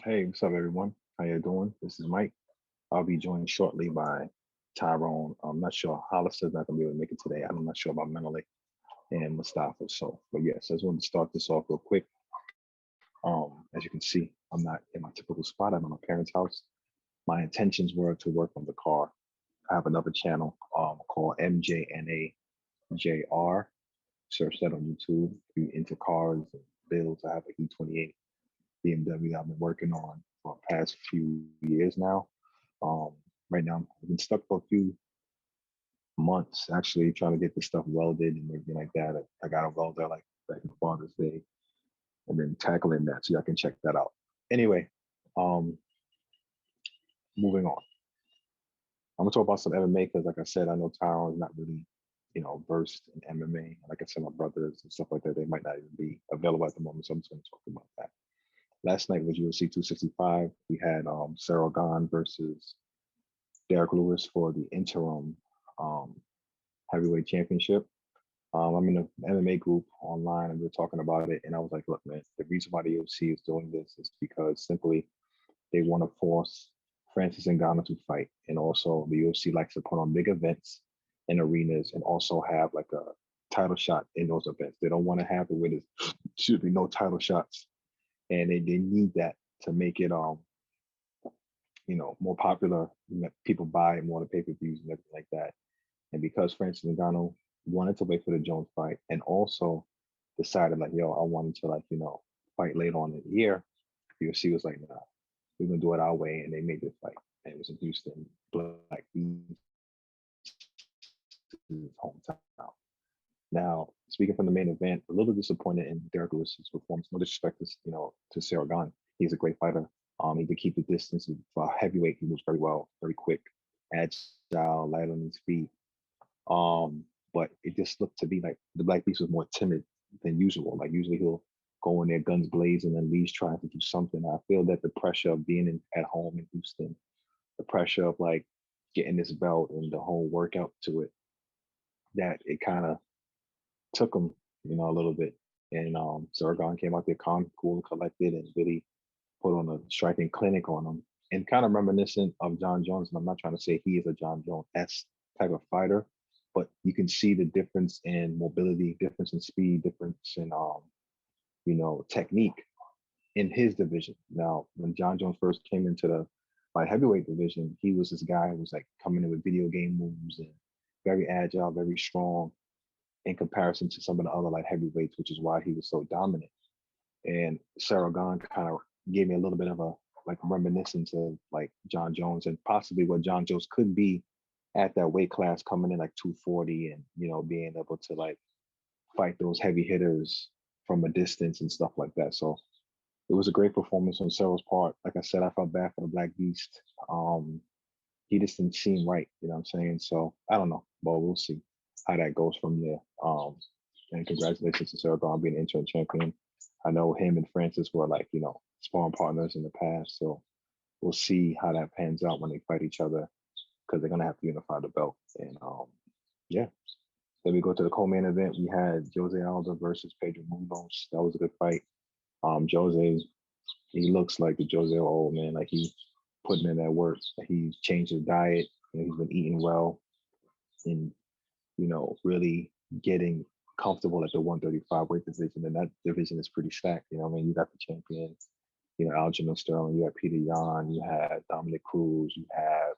Hey, what's up, everyone? How you doing? This is Mike. I'll be joined shortly by Tyrone. I'm not sure. Hollister's not going to be able to make it today. I'm not sure about Menelik and Mustafa. So, but yes, I just wanted to start this off real quick. As you can see, I'm not in my typical spot. I'm at my parents' house. My intentions were to work on the car. I have another channel called MJNAJR. Search that on YouTube. If you're into cars and builds, I have a E28 BMW I've been working on for the past few years now. Um, right now, I've been stuck for a few months actually trying to get this stuff welded and everything like that. I got a welder like back in Father's Day and then tackling that so y'all can check that out. Anyway, um, moving on. I'm gonna talk about some MMA because, like I said, I know Tyrone's not really, versed in MMA. Like I said, my brothers and stuff like that, they might not even be available at the moment, so I'm just gonna talk about that. Last night was UFC 265. We had Sarah Gone versus Derek Lewis for the interim um, heavyweight championship. I'm in an MMA group online and we are talking about it. And I was like, look, man, the reason why the UFC is doing this is because simply they want to force Francis Ngannou to fight. And also the UFC likes to put on big events in arenas and also have like a title shot in those events. They don't want to have it where there should be no title shots. And they need that to make it more popular. People buy more the pay-per-views and everything like that. And because Francis Ngannou wanted to wait for the Jones fight and also decided like, yo, I wanted to fight later on in the year, UFC was like, nah, we're gonna do it our way. And they made the fight. And it was in Houston, Black Beast's hometown. Now, speaking from the main event, a little disappointed in Derek Lewis's performance. No disrespect to Sarah Gone. He's a great fighter. He could keep the distance. For heavyweight, he moves very well, very quick, agile, light on his feet. But it just looked to be like the Black Beast was more timid than usual. Like usually he'll go in there guns blazing and least trying to do something. I feel that the pressure of being at home in Houston, the pressure of like getting this belt and the whole workout to it, that it kind of took him, a little bit. And Zergon came out there calm, cool, collected, and really put on a striking clinic on him. And kind of reminiscent of John Jones. And I'm not trying to say he is a John Jones type of fighter, but you can see the difference in mobility, difference in speed, difference in technique in his division. Now, when John Jones first came into the light heavyweight division, he was this guy who was like coming in with video game moves and very agile, very strong in comparison to some of the other light heavyweights, which is why he was so dominant. And Sarah Gone kind of gave me a little bit of a like reminiscence of like John Jones and possibly what John Jones could be at that weight class coming in like 240 and being able to like fight those heavy hitters from a distance and stuff like that. So it was a great performance on Sarah's part. Like I said, I felt bad for the Black Beast. He just didn't seem right, you know what I'm saying? So I don't know, but we'll see how that goes from there. And congratulations to Sarah Gone being interim champion. I know him and Francis were like, sparring partners in the past. So we'll see how that pans out when they fight each other because they're gonna have to unify the belt. And yeah. Then we go to the co-main event. We had Jose Aldo versus Pedro Munoz. That was a good fight. Jose, he looks like the Jose old man. Like he putting in that work. He's changed his diet. He's been eating well and really getting comfortable at the 135 weight division. And that division is pretty stacked. You you got the champion, Aljamain Sterling, you have Peter Yan, you have Dominic Cruz, you have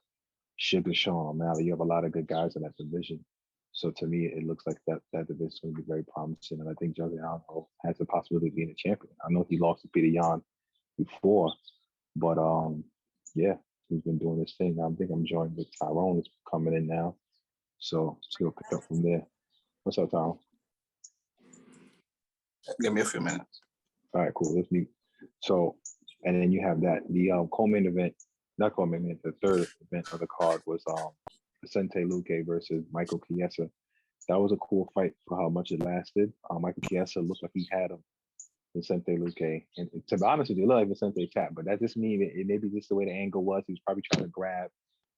Sugar Sean O'Malley. You have a lot of good guys in that division. So to me, it looks like that division is going to be very promising. And I think Jose Aldo has the possibility of being a champion. I know he lost to Peter Yan before, but yeah, he's been doing this thing. I think I'm joined with Tyrone is coming in now. So we'll pick up from there. What's up, Tyrone? Give me a few minutes. All right, cool. Let's meet. So, and then you have that the co-main event, not co-main event, the third event of the card was Vicente Luque versus Michael Chiesa. That was a cool fight for how much it lasted. Michael Chiesa looked like he had him, Vicente Luque. And to be honest with you, it looked like Vicente tapped, but that just means it maybe just the way the angle was. He was probably trying to grab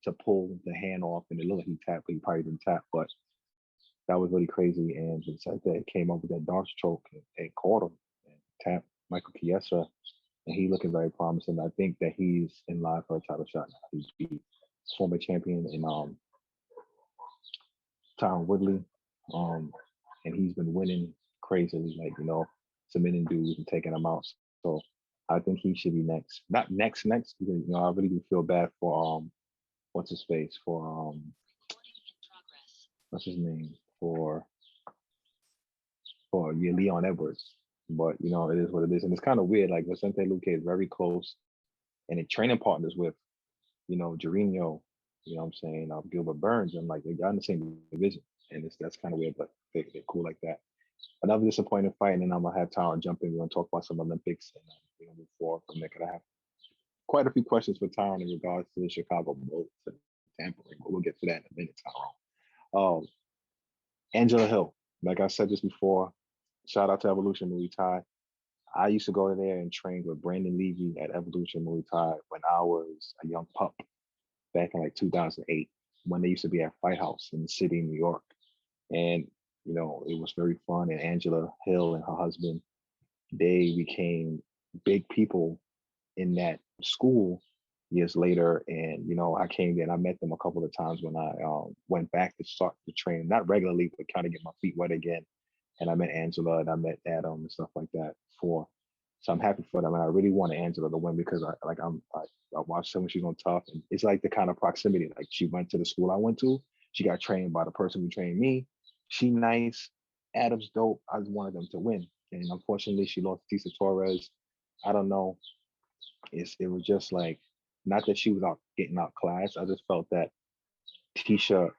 to pull the hand off, and it looked like he tapped, but he probably didn't tap. But that was really crazy. And Vicente came up with that dark stroke and caught him and tapped Michael Chiesa and he's looking very promising. I think that he's in line for a title shot now. He's beat former champion in Tyrone Woodley, um, and he's been winning crazily, like submitting dudes and taking them out. So I think he should be next. Not next, because I really do feel bad for what's his face for what's his name for Leon Edwards. But it is what it is, and it's kind of weird. Like Vicente Luque is very close, and in training partners with Jorginho. You know what I'm saying? Gilbert Burns. I'm like, they're in the same division, and that's kind of weird, but they're cool like that. Another disappointing fight, and then I'm gonna have Tyrone jump in. We're gonna talk about some Olympics, and move forward from there. 'Cause I have quite a few questions for Tyrone in regards to the Chicago Bulls and tampering, but we'll get to that in a minute, Tyrone. Angela Hill, like I said this before, shout out to Evolution Muay Thai. I used to go there and train with Brandon Levy at Evolution Muay Thai when I was a young pup back in like 2008, when they used to be at Fight House in the city of New York. And, it was very fun. And Angela Hill and her husband, they became big people in that school years later. And, I came there and I met them a couple of times when I went back to start to train, not regularly, but kind of get my feet wet again. And I met Angela and I met Adam and stuff like that before. So I'm happy for them. And I really want Angela to win because I watched her when she was on Tough. And it's like the kind of proximity. Like she went to the school I went to. She got trained by the person who trained me. She nice. Adam's dope. I just wanted them to win. And unfortunately, she lost to Tisa Torres. I don't know. It was just like, not that she was getting outclassed. I just felt that Tisha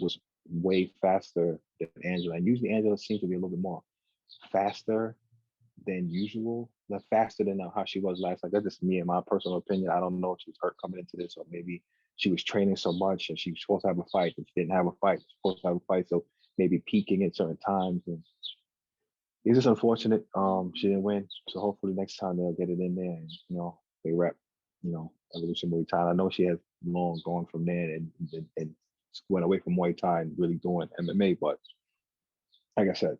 was way faster than Angela. And usually Angela seems to be a little bit more faster than usual, faster than how she was last night. That's just me and my personal opinion. I don't know if she was hurt coming into this, or maybe she was training so much and she was supposed to have a fight, but she didn't have a fight. She was supposed to have a fight, so maybe peaking at certain times. And it's just unfortunate. She didn't win. So hopefully next time they'll get it in there and they rep, Evolution Muay Thai. I know she has long going from there and went away from Muay Thai and really doing MMA, but like I said,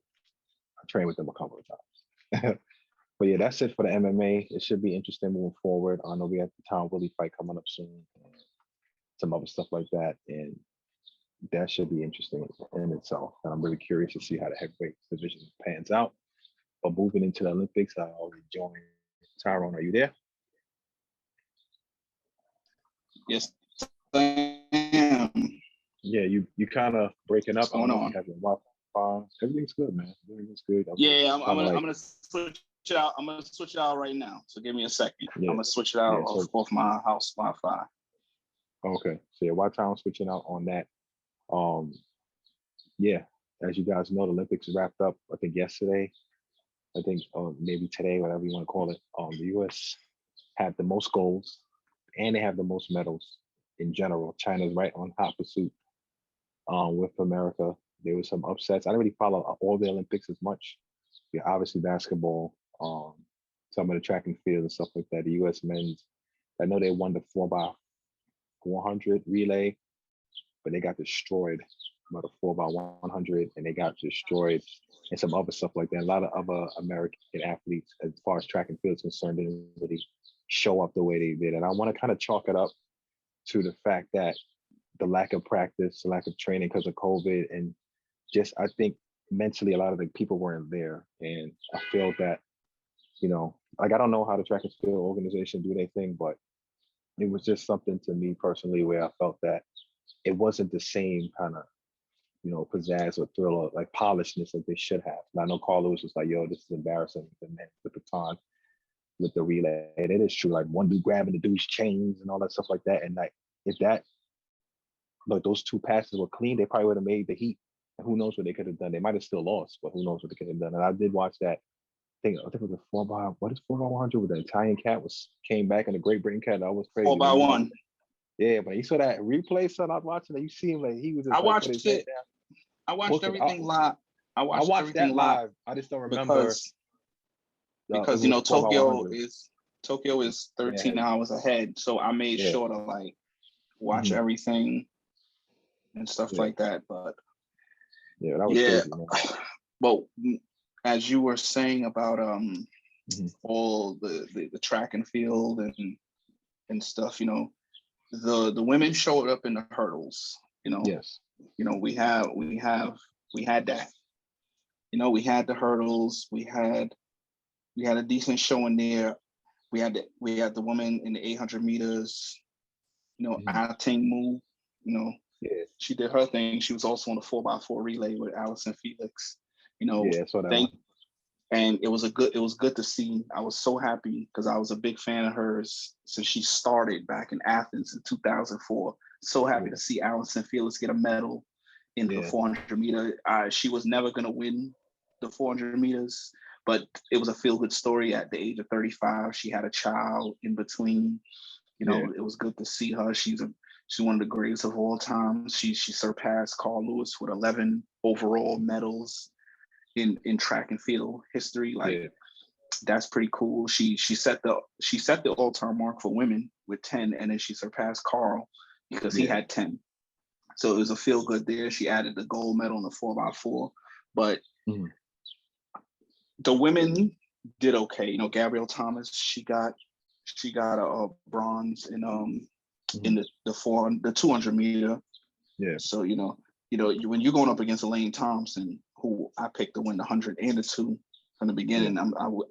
I trained with them a couple of times. But yeah, that's it for the MMA. It should be interesting moving forward. I know we have the Tom Willie fight coming up soon, and some other stuff like that, and that should be interesting in itself. And I'm really curious to see how the heavyweight division pans out. But moving into the Olympics, I already joined. Tyrone, are you there? Yes, I am. Yeah, you kind of breaking up. What's going on? Everything's good, man. Everything's good. I'm gonna switch it out. I'm gonna switch it out right now. So give me a second. Yeah. I'm gonna switch it out off my house Wi-Fi. Okay. So yeah, while Tyrone's switching out on that, yeah, as you guys know, the Olympics wrapped up, I think yesterday. I think maybe today, whatever you want to call it. The US had the most golds and they have the most medals in general. China's right on hot pursuit with America. There was some upsets. I didn't really follow all the Olympics as much. Yeah, obviously basketball, some of the track and field and stuff like that. The US men's, I know they won the 4x100 relay, but they got destroyed by the 4x100, and they got destroyed and some other stuff like that. A lot of other American athletes, as far as track and field is concerned, didn't really show up the way they did. And I want to kind of chalk it up to the fact that the lack of practice, the lack of training because of COVID, and just I think mentally a lot of the people weren't there. And I feel that, like I don't know how the track and field organization do their thing, but it was just something to me personally where I felt that it wasn't the same kind of, pizzazz or thrill or like polishedness that they should have. And I know Carlo was just like, yo, this is embarrassing. And then the baton with the relay. And it is true, like one dude grabbing the dude's chains and all that stuff like that. And like, if those two passes were clean, they probably would have made the heat. And who knows what they could have done. They might have still lost, but who knows what they could have done. And I did watch that. I think it was a 4x100 with the Italian cat came back and the Great Britain cat. That was crazy. 4x1. Yeah, but you saw that replay, son. I was watching it. You see him like he was. I watched it. I watched everything live. I watched everything that live. I just don't remember because Tokyo is 13 hours ahead, so I made sure to like watch everything and stuff like that. But that was crazy, man. Well, as you were saying about all the track and field and stuff. You know, the women showed up in the hurdles. You know, yes. You know, we had that. You know, we had the hurdles. We had a decent showing there. We had the woman in the 800 meters. You know, Ating Mu. You know, she did her thing. She was also on the 4x4 relay with Allison Felix. You know, I saw that one. And it was good to see. I was so happy because I was a big fan of hers since she started back in Athens in 2004. So happy to see Allison Felix get a medal in the 400 meter. She was never going to win the 400 meters, but it was a feel-good story. At the age of 35, she had a child in between. You know, it was good to see her. She's one of the greatest of all time. She surpassed Carl Lewis with 11 overall medals in track and field history. Like that's pretty cool. She set the all-time mark for women with 10, and then she surpassed Carl because he had 10. So it was a feel good there. She added the gold medal in the 4x4, but the women did okay. You know, Gabrielle Thomas, she got a bronze in the 200 meter. Yeah. So you know when you're going up against Elaine Thompson, who I picked to win the 100 and the 2 from the beginning.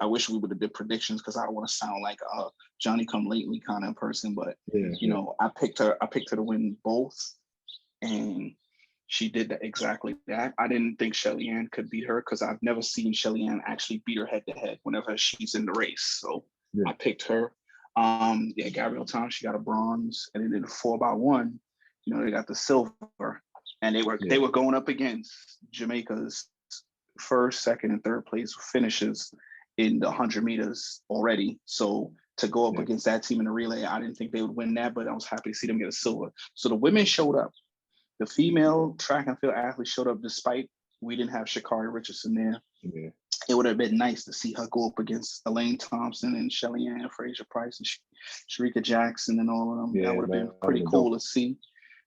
I wish we would have did predictions because I don't want to sound like a Johnny come lately kind of person, but you know, I picked her to win both, and she did exactly that. I didn't think Shelly Ann could beat her because I've never seen Shelly Ann actually beat her head to head whenever she's in the race. So I picked her. Gabrielle Thomas, she got a bronze, and then in the 4x1, you know, they got the silver, and they were going up against Jamaica's first, second, and third place finishes in the 100 meters already. So to go up against that team in the relay, I didn't think they would win that, but I was happy to see them get a silver. So the women showed up. The female track and field athletes showed up despite we didn't have Sha'Carri Richardson there. Yeah. It would have been nice to see her go up against Elaine Thompson and Shelly Ann, Fraser Price, and Sharika Jackson and all of them. That would have been pretty cool to see.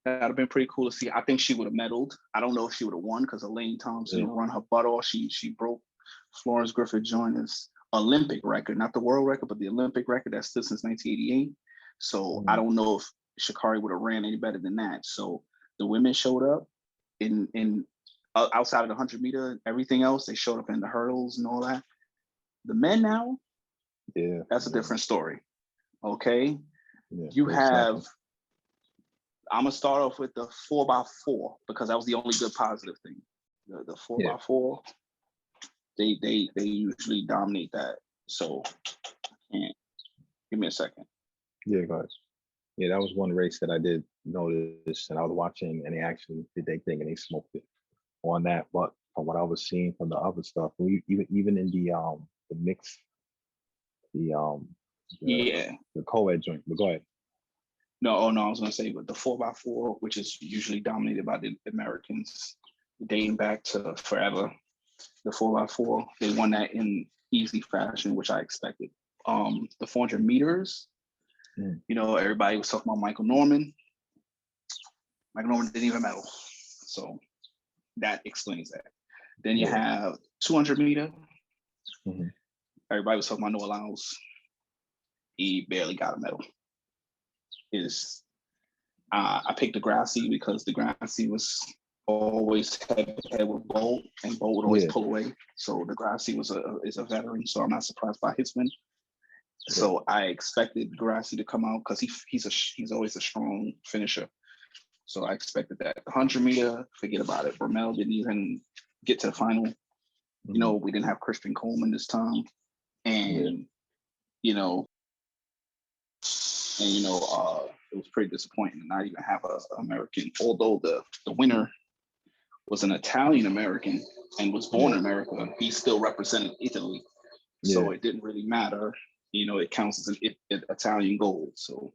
That would have been pretty cool to see. I think she would have medaled. I don't know if she would have won because Elaine Thompson run her butt off. She broke Florence Griffith Joyner's Olympic record, not the world record, but the Olympic record that's stood since 1988. So I don't know if Sha'Carri would have ran any better than that. So the women showed up in outside of the 100 meter, everything else, they showed up in the hurdles and all that. The men now, that's a different story. Okay. Yeah, you have, I'm gonna start off with the 4x4 because that was the only good positive thing. The 4x4, they usually dominate that. So give me a second. Yeah, guys. Yeah, that was one race that I did notice, and I was watching, and they actually did their thing, and they smoked it on that. But from what I was seeing from the other stuff, even in the mix, the co-ed joint. But go ahead. No, I was gonna say, but the 4x4, which is usually dominated by the Americans, dating back to forever. The 4x4, they won that in easy fashion, which I expected. The 400 meters, you know, everybody was talking about Michael Norman. Michael Norman didn't even medal, so that explains that. Then you have 200 meter. Everybody was talking about Noah Lyles. He barely got a medal. I picked Degrassi because Degrassi was always head-to-head with Bolt, and Bolt would always pull away. So Degrassi is a veteran, so I'm not surprised by his win. So I expected Degrassi to come out because he's always a strong finisher. So I expected that. The 100 meter, forget about it. Bromell didn't even get to the final. You know, we didn't have Christian Coleman this time, and you know, it was pretty disappointing to not even have an American. Although the winner was an Italian American and was born in America, he still represented Italy. So it didn't really matter. You know, it counts as an Italian gold. So,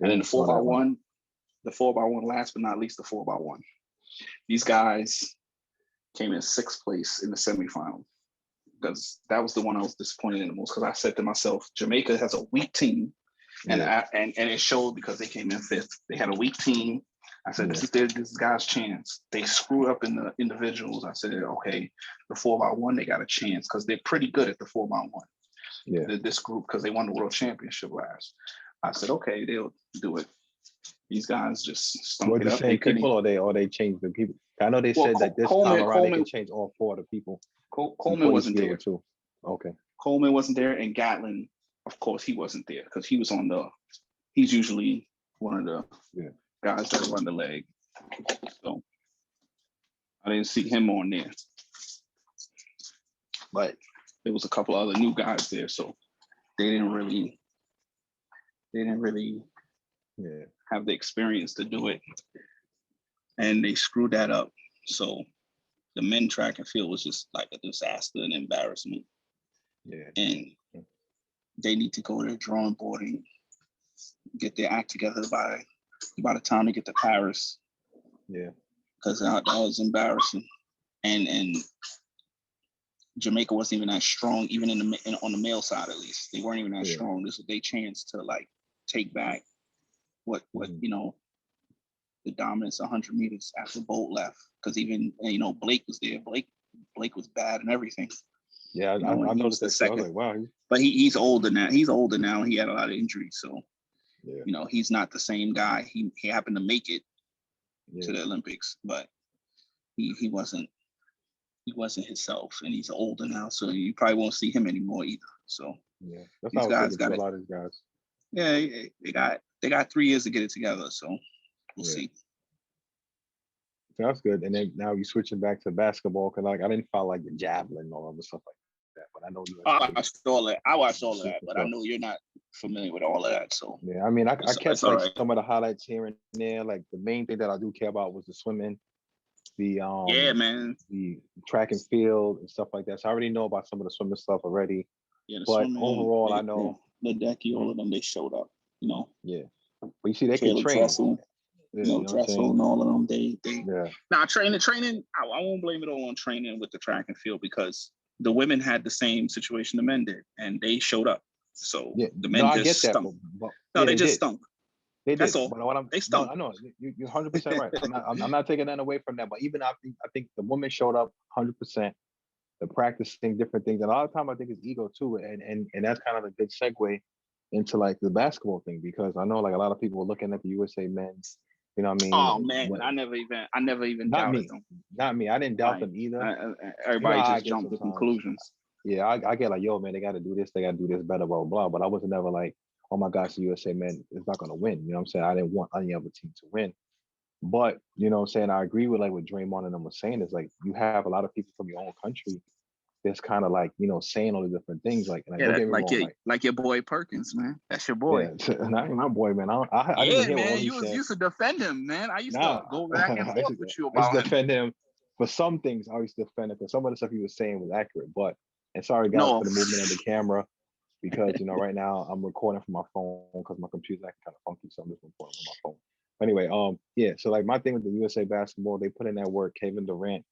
and then the 4x1, last but not least, the 4x1. These guys came in 6th place in the semifinal because that was the one I was disappointed in the most because I said to myself, Jamaica has a weak team. And it showed because they came in 5th. They had a weak team. I said, this is this guy's chance. They screw up in the individuals. I said, okay, the 4x1, they got a chance because they're pretty good at the 4x1. Yeah. this group because they won the world championship last. I said, okay, they'll do it. These guys just stunk Were it the up. same people, or they changed the people? I know they said that this time around they can change all 4 of the people. Coleman wasn't there. Too. Okay. Coleman wasn't there, and Gatlin, of course, he wasn't there because he was on the. He's usually one of the guys that run the leg. So I didn't see him on there, but there was a couple other new guys there, so they didn't really have the experience to do it, and they screwed that up. So the men track and field was just like a disaster and embarrassment. Yeah, and they need to go to the drawing board and get their act together by the time they get to Paris. Yeah, because that was embarrassing, and Jamaica wasn't even that strong, even on the male side at least. They weren't even that strong. This was their chance to like take back what the dominance 100 meters after Bolt left. Because even Blake was there. Blake was bad and everything. Yeah, I noticed that. Second. I was like, wow. But he's older now. He had a lot of injuries, so he's not the same guy. He happened to make it to the Olympics, but he wasn't himself, and he's older now, so you probably won't see him anymore either. So that's these guys got a lot of these guys. Yeah, they got 3 years to get it together, so we'll see. So that's good. And then now you're switching back to basketball because I didn't follow like the javelin and all other stuff like that, but I know you. I watched all of that, but I know you're not familiar with all of that. So I mean, I kept like some of the highlights here and there. Like the main thing that I do care about was the swimming, the track and field and stuff like that. So I already know about some of the swimming stuff already. Yeah, but overall, I know Ledecky, all of them, they showed up. Yeah, but you see, they can train. Dressel, Dressel and all of them. They training. I won't blame it all on training with the track and field because the women had the same situation the men did, and they showed up. So the men just stunk. They just stunk. They did. That's all. But they stunk. I know you're 100% right. I'm not taking that away from that. But even I think the women showed up 100%. The practicing different things, and a lot of time I think it's ego too, and that's kind of a good segue into like the basketball thing because I know like a lot of people were looking at the USA men's. You know what I mean? Oh man, I never even doubted them. Not me. I didn't doubt them either. Everybody just jumped to conclusions. Yeah, I get like, yo, man, they got to do this. They got to do this better, blah, blah, blah. But I was never like, oh my gosh, the USA men is not going to win. You know what I'm saying? I didn't want any other team to win. But, you know what I'm saying? I agree with like what Draymond and them was saying is like, you have a lot of people from your own country that's kind of like, saying all the different things. Like, and don't get me wrong, like your boy Perkins, man. That's your boy. Yeah, not my boy, man. I didn't hear man. You used to defend him, man. I used to go back and forth with you about I used to defend him. For some things, I used to defend him because some of the stuff he was saying was accurate. But, and sorry guys for the movement of the camera, because right now I'm recording from my phone because my computer's acting kind of funky, so I'm just recording from my phone. Anyway, so like my thing with the USA basketball, they put in that work. Kevin Durant,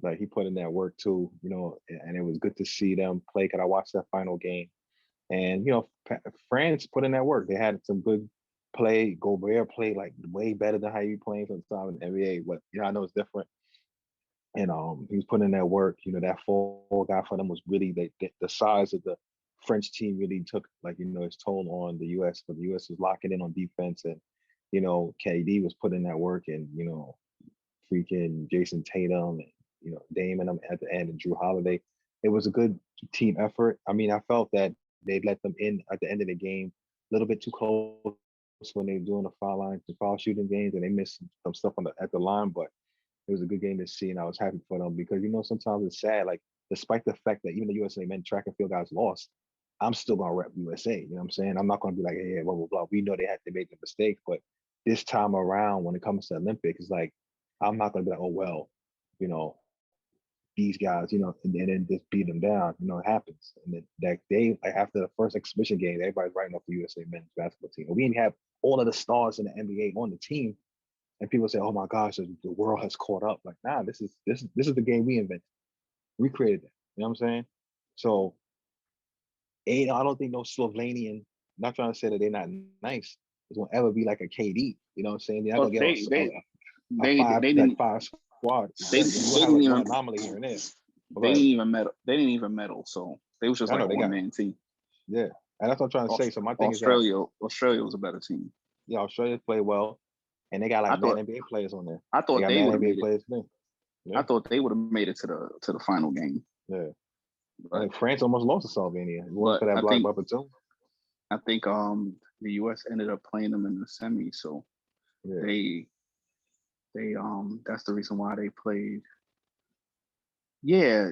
like he put in that work too, and it was good to see them play. Because I watched that final game, and France put in that work. They had some good play. Gobert played like way better than how he playing sometimes in the NBA. But I know it's different. And he was putting in that work. That fall guy for them was really the size of the French team really took its toll on the US. But the US was locking in on defense, and KD was putting in that work, and freaking Jason Tatum and Dame and them at the end, and Drew Holiday. It was a good team effort. I mean, I felt that they let them in at the end of the game a little bit too close when they were doing the foul line, the foul shooting games, and they missed some stuff at the line, but it was a good game to see, and I was happy for them because sometimes it's sad. Like, despite the fact that even the USA men track and field guys lost, I'm still gonna rep USA. You know what I'm saying? I'm not gonna be like, hey, blah blah blah. We know they had to make a mistake, but this time around, when it comes to Olympics, it's like I'm not gonna be like, oh well, these guys, and then just beat them down. It happens. And then that day, after the first exhibition game, everybody's writing off the USA men's basketball team. And we didn't have all of the stars in the NBA on the team. And people say, "Oh my gosh, the world has caught up." Like, nah, this is the game we invented. We created that. You know what I'm saying? So, I don't think no Slovenian. Not trying to say that they're not nice. Is gonna ever be like a KD. You know what I'm saying? They're not gonna get five squad. They didn't even anomaly here and there. They didn't even medal. So they was just like a one-man team. Yeah, and that's what I'm trying to say. So my thing is that Australia was a better team. yeah, Australia play well, and they got like mad NBA players on there. I thought they got would have mad NBA made players. it. Yeah. I thought they would have made it to the final game. Yeah. But, like France almost lost to Slovenia. You want for that block buffer too? I think the US ended up playing them in the semi, so yeah. they that's the reason why they played. Yeah,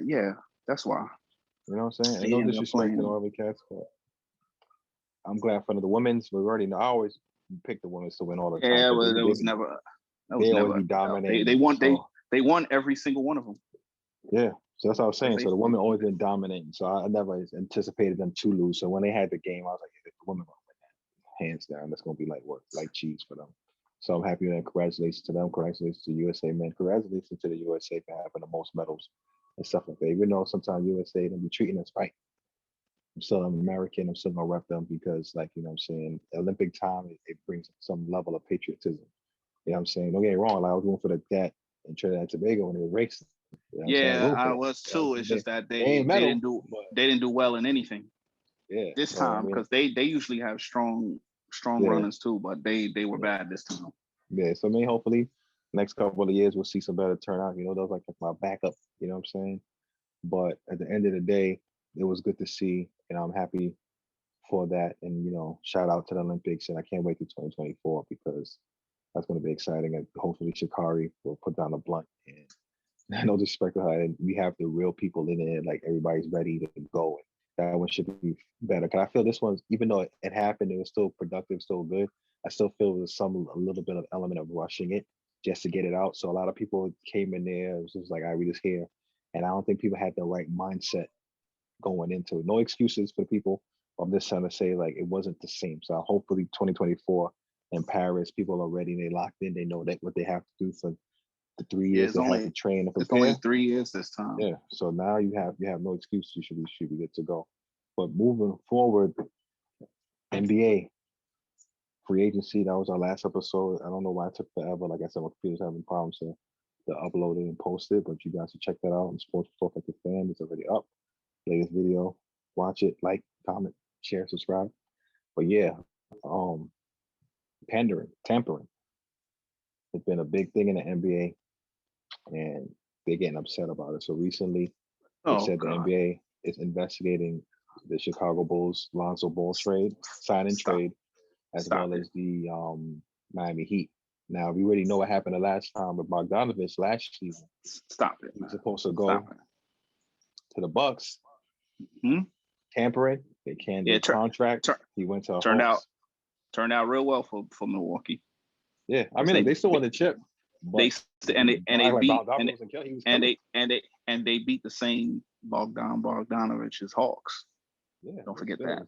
that's why. You know what I'm saying? And no disrespect to all the cats, but I'm glad for the women's. We already know. I always pick the women's to win all the time. Yeah, but it was never. They always be dominating. They won every single one of them. Yeah, so that's what I was saying. So the women always been dominating. So I never anticipated them to lose. So when they had the game, I was like, if the women gonna win that, hands down, that's gonna be like what, like cheese for them. So I'm happy that congratulations to them. Congratulations to USA men. Congratulations to the USA for having the most medals and stuff like that. Even though sometimes USA don't be treating us right. I'm still an American. I'm still gonna rep them because, like, you know what I'm saying, Olympic time, it brings some level of patriotism. You know what I'm saying? Don't get me wrong. Like, I was going for that in Trinidad and Tobago when they were racing. You know yeah, I was too. It's just that they didn't do well in anything. Yeah. This time, because they usually have strong runners too, but they were bad this time. Yeah. So hopefully next couple of years we'll see some better turnout. You know, those like my backup. You know what I'm saying? But at the end of the day, it was good to see, and I'm happy for that. And shout out to the Olympics, and I can't wait to 2024 because that's going to be exciting. And hopefully Sha'Carri will put down the blunt. And no disrespect to her, and we have the real people in it. Like everybody's ready to go. That one should be better. Because I feel this one's, even though it happened, it was still productive, still good. I still feel there's a little bit of element of rushing it just to get it out. So a lot of people came in there. It was just like, all right, we just here. And I don't think people had the right mindset going into it. No excuses for the people. I'm just trying to say, like, it wasn't the same. So hopefully 2024 in Paris, people are ready. They locked in. They know that what they have to do for the 3 years they have to train and prepare. It's only 3 years this time. Yeah. So now you have no excuse. You should be good to go. But moving forward, NBA free agency. That was our last episode. I don't know why it took forever. Like I said, my computer's having problems to upload it and post it. But you guys should check that out on Sports Talk at the Fan. It's already up. Latest video. Watch it. Like, comment, share, subscribe. But yeah, tampering. It's been a big thing in the NBA, and they're getting upset about it. So recently, they said the NBA is investigating the Chicago Bulls Lonzo Ball trade, trade, as well as the Miami Heat. Now we already know what happened the last time with Bogdanovich last season. Stop it. He was supposed to go to the Bucks. Tampering. They can't do contract. He went to turned out real well for Milwaukee. Yeah, I mean, they still won the chip. They beat the same Bogdanovich's Hawks. Yeah, don't forget that.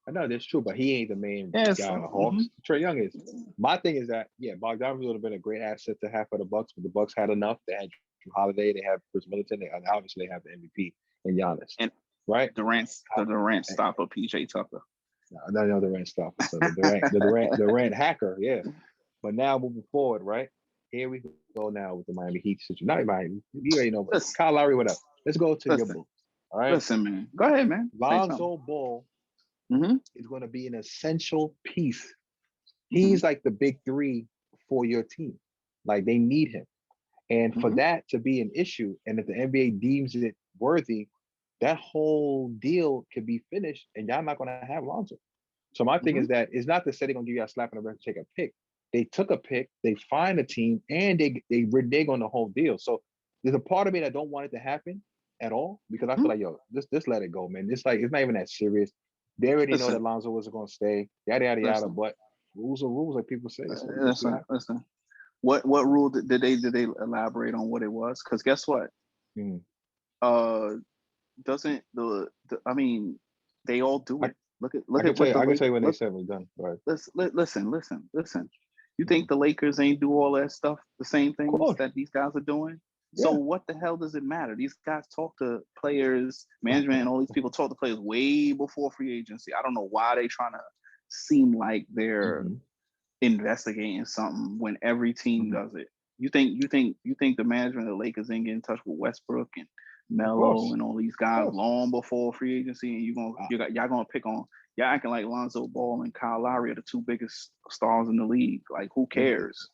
I know that's true, but he ain't the main guy on the Hawks. Trae Young is. My thing is that Bogdanovich would have been a great asset to have for the Bucks, but the Bucks had enough. They had Drew Holiday, they have Chris Middleton, and obviously they have the MVP and Giannis. And right, Durant stopper, PJ Tucker. No, I know Durant stopper. So the Durant hacker, yeah. But now moving forward, right? Here we go now with the Miami Heat situation. Not Miami. You already know. Kyle Lowry, what up? Let's go to your Bulls. All right. Listen, man. Go ahead, man. Lonzo Ball is going to be an essential piece. He's like the big three for your team. Like they need him. And for that to be an issue, and if the NBA deems it worthy, that whole deal could be finished and y'all not going to have Lonzo. So my thing is that it's not to say they're going to give you a slap in the wrist to take a pick. They took a pick, they find a team, and they renege on the whole deal. So there's a part of me that don't want it to happen at all because I feel like, yo, just let it go, man. It's like, it's not even that serious. They already know that Lonzo wasn't going to stay, yada, yada, yada, but rules are rules, like people say. Listen. What rule did they elaborate on what it was? Because guess what? Doesn't I mean, they all do it. Look at I can tell you when they said we're done. Listen. You think the Lakers ain't do all that stuff, the same things that these guys are doing? Yeah. So what the hell does it matter? These guys talk to players, management, and all these people talk to players way before free agency. I don't know why they trying to seem like they're investigating something when every team does it. You think the management of the Lakers ain't get in touch with Westbrook and Melo and all these guys course. long before free agency, and y'all gonna pick on y'all acting like Lonzo Ball and Kyle Lowry are the two biggest stars in the league. Like, who cares?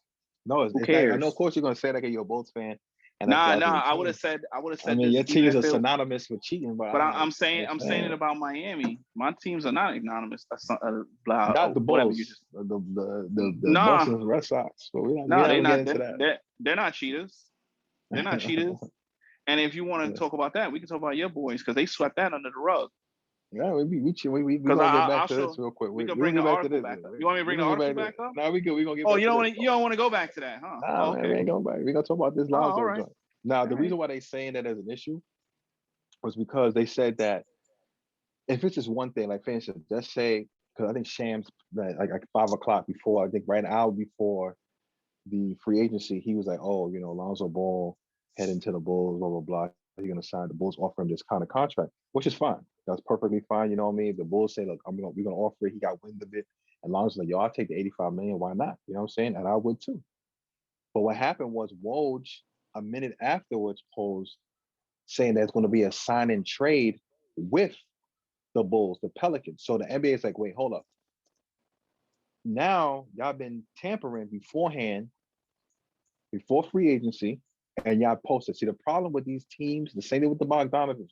No, Who it's cares? like, I know, of course, you're gonna say that because you're a Bulls fan, and Nah. that's your I would have team. said. I mean, this your even teams if are it, synonymous with cheating, but I'm saying it about Miami. My teams are not anonymous. not the Whatever you Bulls, just. the Nah, Boston Red Sox. But we're no, not they're gonna get not. into that. They're not cheaters. They're not cheaters. And if you want to talk about that, we can talk about your boys because they swept that under the rug. Yeah, we gonna get back to this real quick. We can we'll bring the get back to article this. back up. You want me to bring the article back up? No, we good. We gonna get Oh, back you to don't this. you don't want to go back to that, huh? Nah, okay. man, we ain't going back. We gonna talk about this all Lonzo right. joint. Now, the All reason why they saying that as an issue was because they said that if it's just one thing, like for instance, let's say, because I think Shams like 5 o'clock before, I think right an hour before the free agency, he was like, oh, Lonzo Ball heading to the Bulls, blah blah blah. He's gonna sign. The Bulls offer him this kind of contract, which is fine. That's perfectly fine. You know what I mean? The Bulls say, look, we're gonna offer it. He got wind of it, and Lonzo's like, yo, I'll take the 85 million. Why not? You know what I'm saying? And I would too. But what happened was Woj a minute afterwards posed saying there's going to be a sign and trade with the Bulls, the Pelicans. So the NBA is like, wait, hold up. Now y'all been tampering beforehand, before free agency, and y'all posted. See, the problem with these teams, the same thing with the Bogdanovich,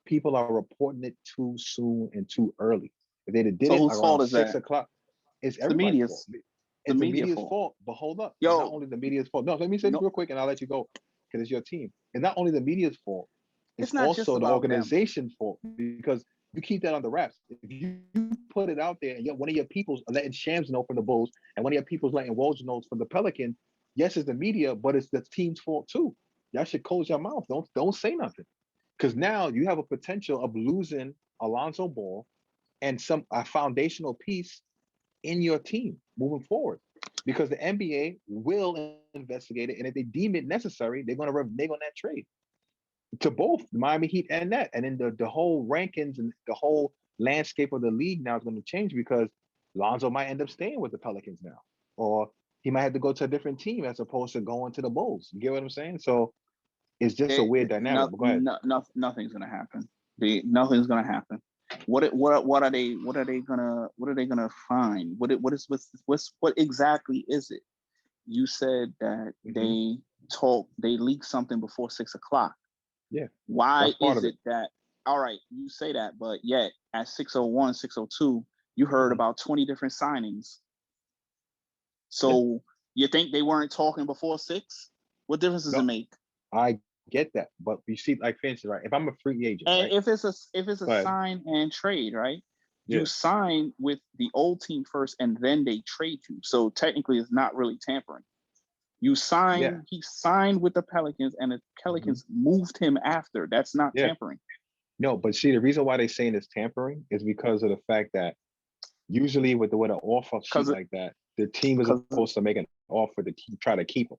people are reporting it too soon and too early. If they did it around 6 o'clock, it's everybody's fault. It's the media's fault. But hold up. It's not only the media's fault. No, let me say this real quick and I'll let you go because it's your team. It's not only the media's fault, it's also the organization's fault because you keep that on the wraps. If you put it out there and one of your people's letting Shams know from the Bulls and one of your people's letting Woj know from the Pelicans, yes, it's the media, but it's the team's fault too. Y'all should close your mouth. Don't say nothing. Because now you have a potential of losing Alonzo Ball and a foundational piece in your team moving forward. Because the NBA will investigate it, and if they deem it necessary, they're going to renege on that trade to both Miami Heat and that. And then the whole rankings and the whole landscape of the league now is going to change because Lonzo might end up staying with the Pelicans now, or he might have to go to a different team as opposed to going to the Bulls. You get what I'm saying? So it's just a weird dynamic. But go ahead. Nothing's gonna happen. Nothing's gonna happen. What are they gonna find? What exactly is it? You said that they leaked something before 6 o'clock. Yeah. Why is it that? All right, you say that, but yet at 6:01, 6:02, you heard about 20 different signings. So you think they weren't talking before 6? What difference does it make? I get that, but you see, like for instance, right? If I'm a free agent, and right? if it's a sign and trade, right? You sign with the old team first, and then they trade you. So technically, it's not really tampering. You sign. He signed with the Pelicans, and the Pelicans moved him after. That's not tampering. No, but see, the reason why they're saying it's tampering is because of the fact that usually with an offer sheet like that, the team is supposed to make an offer to try to keep him.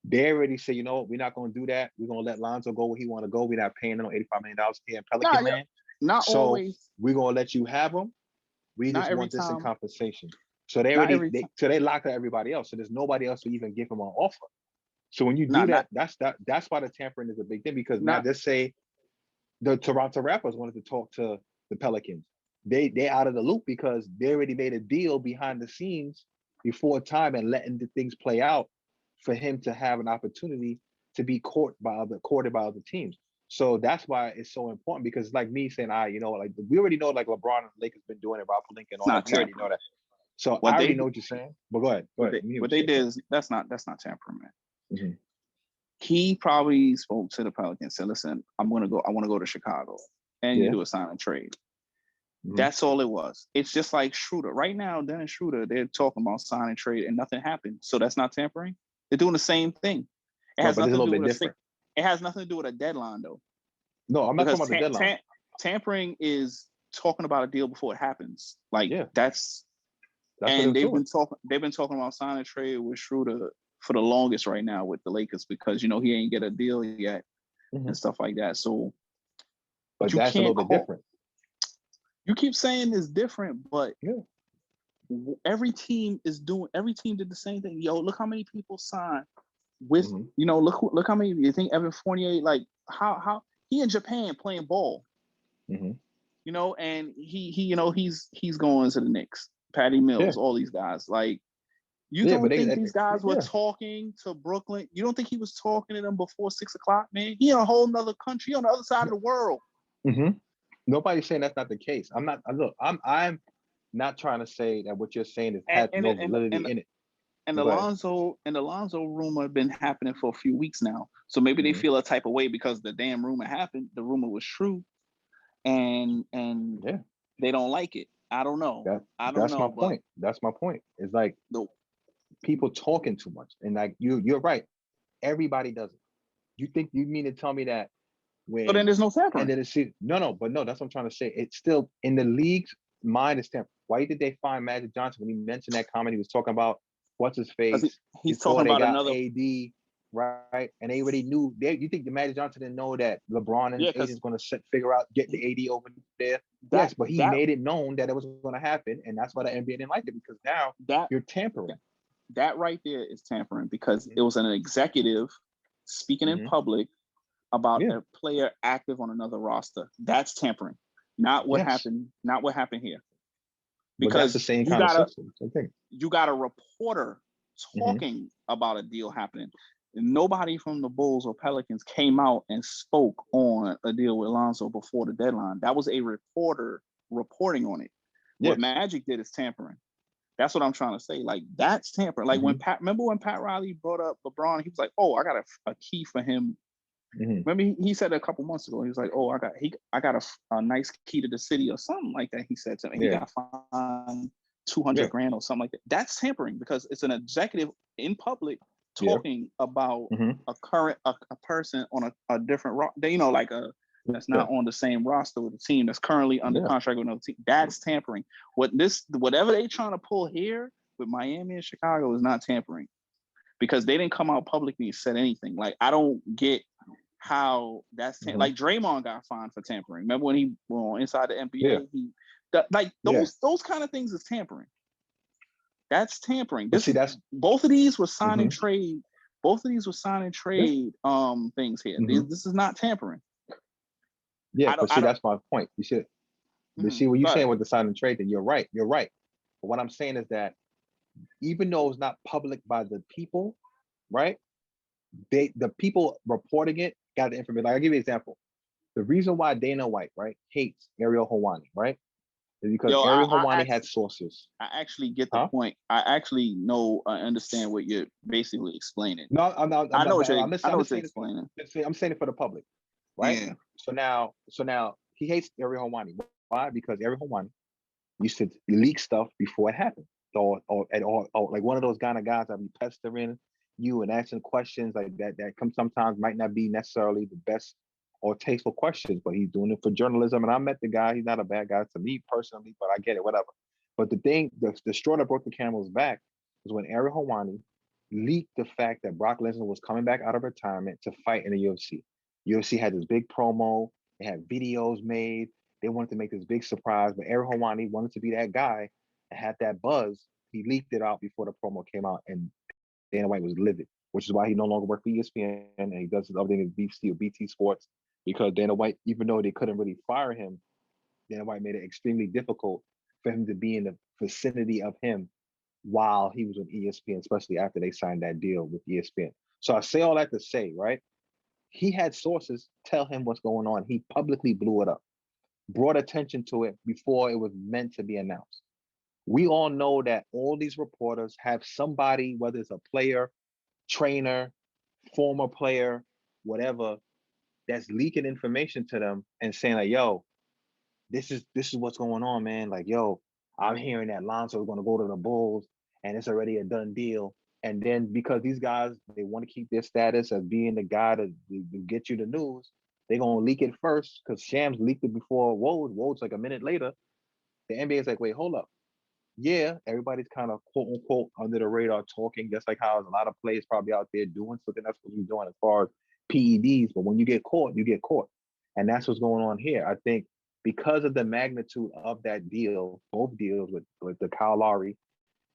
They already say, you know what, we're not going to do that. We're going to let Lonzo go where he want to go. We're not paying him $85 million here in Pelican land. Not so always. We're going to let you have him. We just want this in compensation. So they lock out everybody else. So there's nobody else to even give him an offer. So when you do that's why the tampering is a big thing, because now let's say the Toronto Raptors wanted to talk to the Pelicans. They out of the loop because they already made a deal behind the scenes before time and letting the things play out for him to have an opportunity to be courted by other teams. So that's why it's so important, because it's like me saying, like we already know, like LeBron and Lakers been doing it, Rob Pelinka and all that. We already know that. So I already know what you're saying. But go ahead. What they did is that's not tampering, man. Mm-hmm. He probably spoke to the Pelicans, said, "Listen, I want to go to Chicago, and you do a sign and trade." Mm-hmm. That's all it was. It's just like Schroeder. Right now, Dennis Schroeder, they're talking about sign and trade, and nothing happened. So that's not tampering. They're doing the same thing. It has nothing to do with it has nothing to do with a deadline, though. No, I'm not talking about the deadline. Tampering is talking about a deal before it happens. Like that's and they've been talking about sign and trade with Schroeder for the longest right now with the Lakers, because he ain't get a deal yet and stuff like that. So, but that's a little bit different. You keep saying it's different, but every team did the same thing. Yo, look how many people signed with look how many you think Evan Fournier, like how he in Japan playing ball, and he's going to the Knicks, Patty Mills, all these guys. Like, you don't think these guys were talking to Brooklyn? You don't think he was talking to them before 6 o'clock, man? He in a whole nother country on the other side of the world. Nobody's saying that's not the case. I'm not trying to say that what you're saying has no validity in it. And the Lonzo rumor had been happening for a few weeks now. So maybe they feel a type of way because the damn rumor happened. The rumor was true, and they don't like it. I don't know. That's my point. That's my point. It's like people talking too much, and like you're right. Everybody does it. You mean to tell me that when? So then there's no tampering. And then no. That's what I'm trying to say. It's still in the league's mind is tampering. Why did they find Magic Johnson when he mentioned that comment? He was talking about what's his face. He's talking about another AD, right? And they already knew. You think the Magic Johnson didn't know that LeBron and his agent's going to figure out get the AD over there? Yes, but he made it known that it was going to happen, and that's why the NBA didn't like it, because now you're tampering. That right there is tampering, because it was an executive speaking in public about a player active on another roster. That's tampering, not what happened. Not what happened here. Because that's the same kind of system. You got a reporter talking about a deal happening. Nobody from the Bulls or Pelicans came out and spoke on a deal with Lonzo before the deadline. That was a reporter reporting on it. What Magic did is tampering. That's what I'm trying to say. Like, that's tampering. Like remember when Pat Riley brought up LeBron, he was like, "Oh, I got a key for him." Remember he said a couple months ago, he was like, "Oh, I got a nice key to the city," or something like that. He said to me, he got fined $200,000 or something like that. That's tampering, because it's an executive in public talking about a person on a different that's not on the same roster with the team, that's currently under contract with another team. That's tampering. Whatever they trying to pull here with Miami and Chicago is not tampering, because they didn't come out publicly and said anything. Like, I don't get how that's like Draymond got fined for tampering. Remember when he inside the NBA? Those kind of things is tampering. That's tampering. Both of these were signing trade. Both of these were signing trade things here. This is not tampering. Yeah, but see, that's my point. You should. But see, what you're saying with the signing trade, then you're right. You're right. But what I'm saying is that even though it's not public by the people, right? The people reporting it got the information. Like, I'll give you an example. The reason why Dana White, right, hates Ariel Helwani, right, is because Ariel Helwani had sources. I actually get the point. I actually understand what you're basically explaining. No, I'm not. I know what you're explaining. I'm saying it for the public, right? Yeah. So now he hates Ariel Helwani. Why? Because Ariel Helwani used to leak stuff before it happened, or like one of those kind of guys that be pestering you and asking questions like that sometimes might not be necessarily the best or tasteful questions, but he's doing it for journalism. And I met the guy. He's not a bad guy to me personally, but I get it, whatever. But the thing, the straw that broke the camel's back was when Ariel Helwani leaked the fact that Brock Lesnar was coming back out of retirement to fight in the UFC. UFC had this big promo. They had videos made. They wanted to make this big surprise, but Ariel Helwani wanted to be that guy and had that buzz. He leaked it out before the promo came out, and Dana White was livid, which is why he no longer works for ESPN, and he does his other thing as BT Sports, because Dana White, even though they couldn't really fire him, Dana White made it extremely difficult for him to be in the vicinity of him while he was on ESPN, especially after they signed that deal with ESPN. So I say all that to say, right? He had sources tell him what's going on. He publicly blew it up, brought attention to it before it was meant to be announced. We all know that all these reporters have somebody, whether it's a player, trainer, former player, whatever, that's leaking information to them and saying like, "Yo, this is what's going on, man. Like, yo, I'm hearing that Lonzo is going to go to the Bulls and it's already a done deal." And then because these guys, they want to keep their status as being the guy to get you the news, they're going to leak it first, because Shams leaked it before Woj. Woj's like a minute later. The NBA is like, wait, hold up. Yeah, everybody's kind of quote unquote under the radar talking, just like how a lot of players probably out there doing something that's what you're doing as far as PEDs. But when you get caught, you get caught. And that's what's going on here. I think because of the magnitude of that deal, both deals with the Kyle Lowry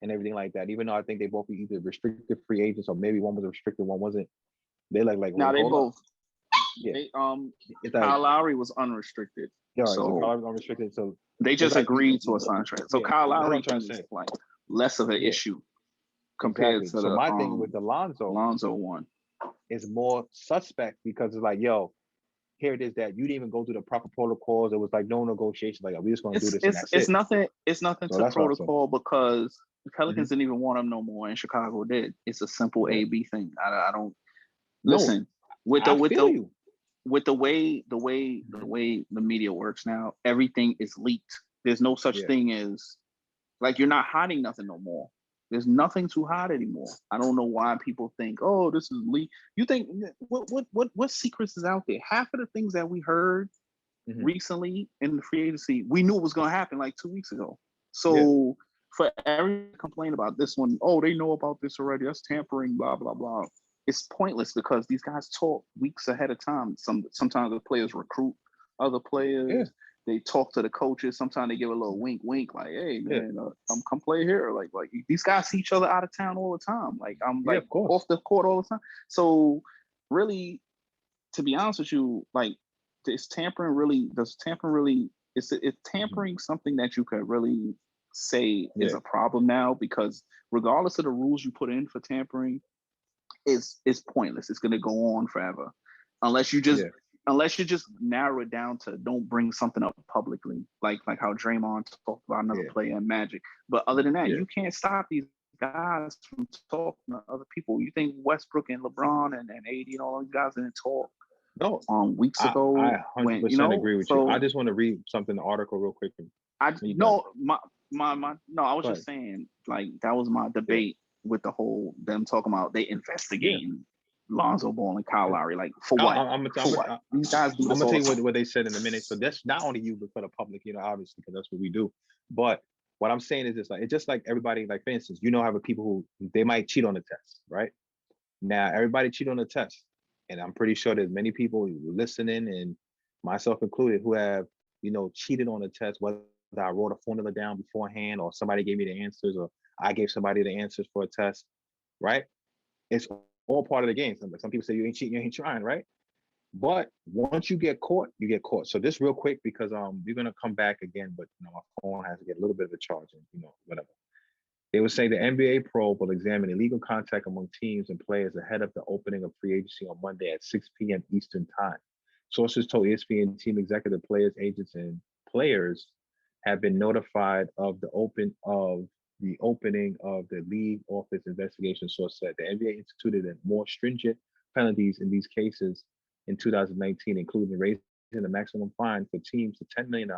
and everything like that. Even though I think they both be either restricted free agents or maybe one was a restricted, one wasn't. They like Now wait, they hold up. both. Yeah, They it's like Kyle Lowry was unrestricted, yeah, all right, so so Kyler's unrestricted. So they it's just like agreed to a contract. So yeah, Kyle that's what Lowry I'm trying thing to is say. like less of an Yeah, issue compared exactly. to So the my thing with the Lonzo Lonzo one. is more suspect because it's like, yo, here it is that you didn't even go through the proper protocols. It was like no negotiation. Like, we just gonna do this and that's It's it. nothing. It's nothing So to that's what I'm saying. protocol because the Hmm. Pelicans didn't even want him no more, and Chicago did. It's a simple Yeah. A/B thing. I don't No, listen with I feel you. the way the media works now. Everything is leaked. There's no such Yeah. thing as like you're not hiding nothing no more. There's nothing to hide anymore. I don't know why people think, oh, this is leak. You think what secrets is out there? Half of the things that we heard Hmm. recently in the free agency, we knew it was going to happen like 2 weeks ago. Yeah. So for everyone to complain about this one, oh, they know about this already. That's tampering, blah blah blah. It's pointless because these guys talk weeks ahead of time. Sometimes the players recruit other Yeah. players. They talk to the coaches. Sometimes they give a little wink, wink, like, "Hey, Yeah. man, come play here." Like these guys see each other out of town all the time. Like I'm Yeah. like Of course. off the court all the time. So really, to be honest with you, like is tampering really does tampering really is Hmm. tampering something that you could really say is Yeah. a problem now because regardless of the rules you put in for tampering is pointless. It's going to go on forever unless you just Yeah. narrow it down to don't bring something up publicly like how Draymond talked about another Yeah. player in Magic. But other than that, Yeah. you can't stop these guys from talking to other people. You think Westbrook and LeBron and AD and all those guys didn't talk No, weeks I ago when 100% agree with you. I so just want to read something, the article real quick. When I you done. no my no I was Go just ahead. saying like that was my Yeah. debate with the whole them talking about they Yeah. investigating Lonzo Ball and Kyle Yeah. Lowry like for I, what I, I'm gonna for what these guys do I'm this gonna all tell the you time. what they said in a minute. So that's not only you, but for the public, obviously, because that's what we do. But what I'm saying is this: like, it's just like everybody. Like, for instance, have a people who they might cheat on the test, right? Now, everybody cheat on the test, and I'm pretty sure there's many people listening, and myself included, who have cheated on the test. Whether I wrote a formula down beforehand, or somebody gave me the answers, or I gave somebody the answers for a test, right? It's all part of the game. Some people say you ain't cheating, you ain't trying, right? But once you get caught, you get caught. So this real quick because we're gonna come back again, but my phone has to get a little bit of a charge and whatever. They would say the NBA probe will examine illegal contact among teams and players ahead of the opening of free agency on Monday at 6 p.m. Eastern Time. Sources told ESPN team executive players, agents, and players have been notified of the opening of the league office investigation. Source said the NBA instituted a more stringent penalties in these cases in 2019, including raising the maximum fine for teams to $10 million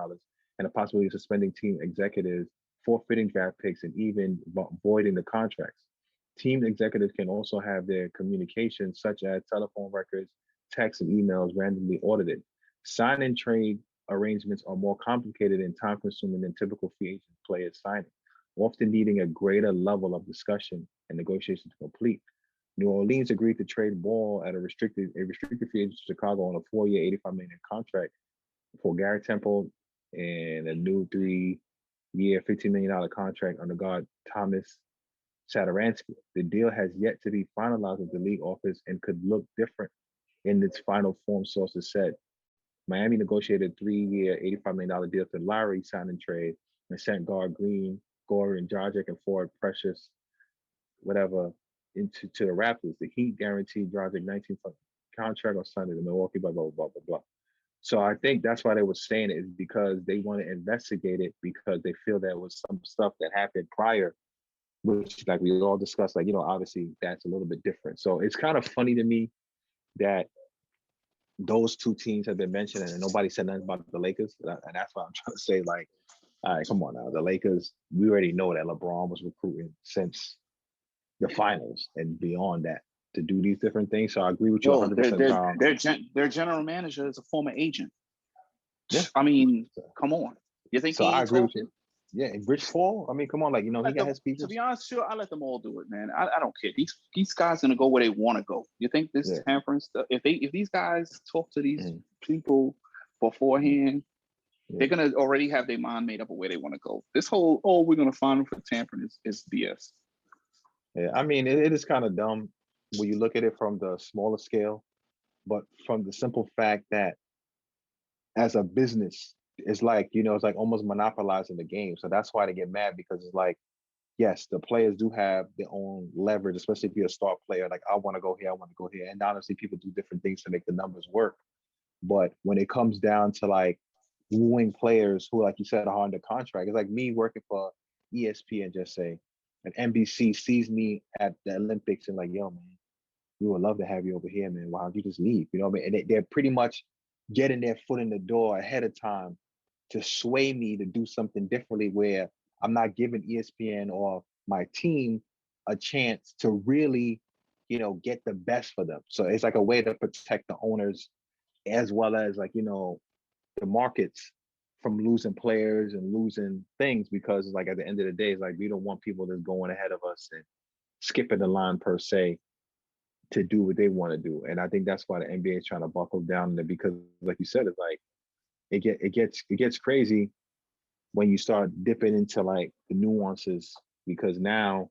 and a possibility of suspending team executives, forfeiting draft picks, and even voiding the contracts. Team executives can also have their communications, such as telephone records, texts, and emails, randomly audited. Sign and trade arrangements are more complicated and time consuming than typical free agent players signing, often needing a greater level of discussion and negotiation to complete. New Orleans agreed to trade Ball at a restricted free agent to Chicago on a 4-year, $85 million contract for Garrett Temple and a new 3-year, $15 million contract under guard Thomas Satoransky. The deal has yet to be finalized with the league office and could look different in its final form, sources said. Miami negotiated a 3-year, $85 million deal to Lowry sign and trade and sent guard Green, Gore, and Dragic and forward Precious, whatever, to the Raptors. The Heat guaranteed Dragic 19 contract on Sunday. The Milwaukee, blah, blah, blah, blah, blah. So I think that's why they were saying it is because they want to investigate it because they feel there was some stuff that happened prior, which like we all discussed, like, obviously that's a little bit different. So it's kind of funny to me that those two teams have been mentioned and nobody said nothing about the Lakers. And that's why I'm trying to say, like, all right, come on now. The Lakers, we already know that LeBron was recruiting since the finals and beyond that to do these different things. So I agree with you Yo, 100%, Tom. their general manager is a former agent. Yeah. I mean, come on. You think So he I ain't agree with talking? you. Yeah, and Rich Paul, I mean, come on, like, he got his To people. be honest, sure, I let them all do it, man. I don't care. These guys gonna go where they want to go. You think this Yeah. tampering stuff? If these guys talk to these Mm-hmm. people beforehand, They're gonna already have their mind made up of where they want to go. This whole we're gonna fine them for tampering is BS. Yeah, I mean, it is kind of dumb when you look at it from the smaller scale, but from the simple fact that as a business, it's like, it's like almost monopolizing the game. So that's why they get mad, because it's like, yes, the players do have their own leverage, especially if you're a star player. Like, I want to go here, I want to go here. And honestly, people do different things to make the numbers work. But when it comes down to like wooing players who, like you said, are under contract, it's like me working for ESPN, just say, and NBC sees me at the Olympics and like, yo, man, we would love to have you over here, man. Why don't you just leave? You know what I mean? And they're pretty much getting their foot in the door ahead of time to sway me to do something differently, where I'm not giving ESPN or my team a chance to really, get the best for them. So it's like a way to protect the owners, as well as like, the markets from losing players and losing things, because it's like at the end of the day, it's like we don't want people that's going ahead of us and skipping the line per se to do what they want to do. And I think that's why the NBA is trying to buckle down there, because like you said, it's like it gets crazy when you start dipping into like the nuances, because now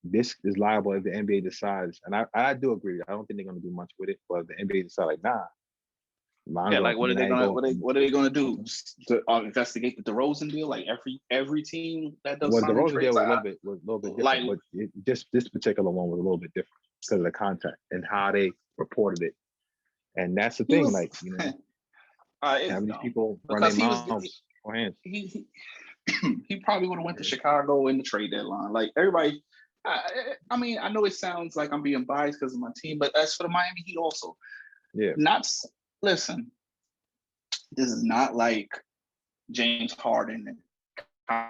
this is liable if the NBA decides, and I do agree. I don't think they're gonna do much with it, but if the NBA decide like, nah, Yeah, Lonzo, like what are they gonna what are they gonna do? To investigate the DeRozan deal? Like every team that does Well, the signing Rosen deal trades, was a little bit different, like but this particular one was a little bit different because of the contact and how they reported it. And that's the he thing, was. like, It's having these dumb people run because their he was mouths or hands. he probably would have went to Chicago in the trade deadline. Like everybody, I mean, I know it sounds like I'm being biased because of my team, but as for the Miami Heat, also, Yeah. Listen, this is not like James Harden and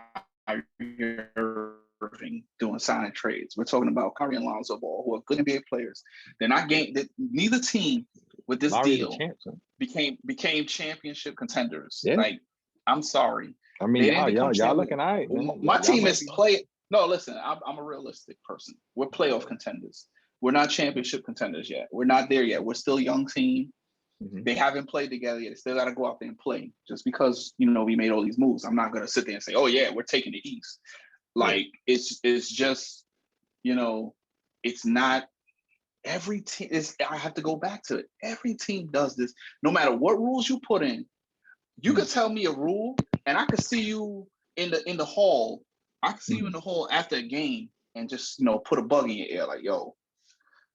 Kyrie Irving doing signing trades. We're talking about Kyrie and Lonzo Ball, who are good NBA players. They're not game. Neither team with this Lowry's deal a champ, so. became championship contenders. Yeah. Like, I'm sorry. I mean, y'all looking all right. My team is play. No, listen, I'm a realistic person. We're playoff contenders. We're not championship contenders yet. We're not there yet. We're still a young team. Mm-hmm. They haven't played together yet. They still got to go out there and play. Just because we made all these moves, I'm not gonna sit there and say, "Oh yeah, we're taking the East." Like it's just it's not every team. I have to go back to it. Every team does this. No matter what rules you put in, you could tell me a rule, and I could see you in the hall. I could see you in the hall after a game, and just put a bug in your ear, like, "Yo,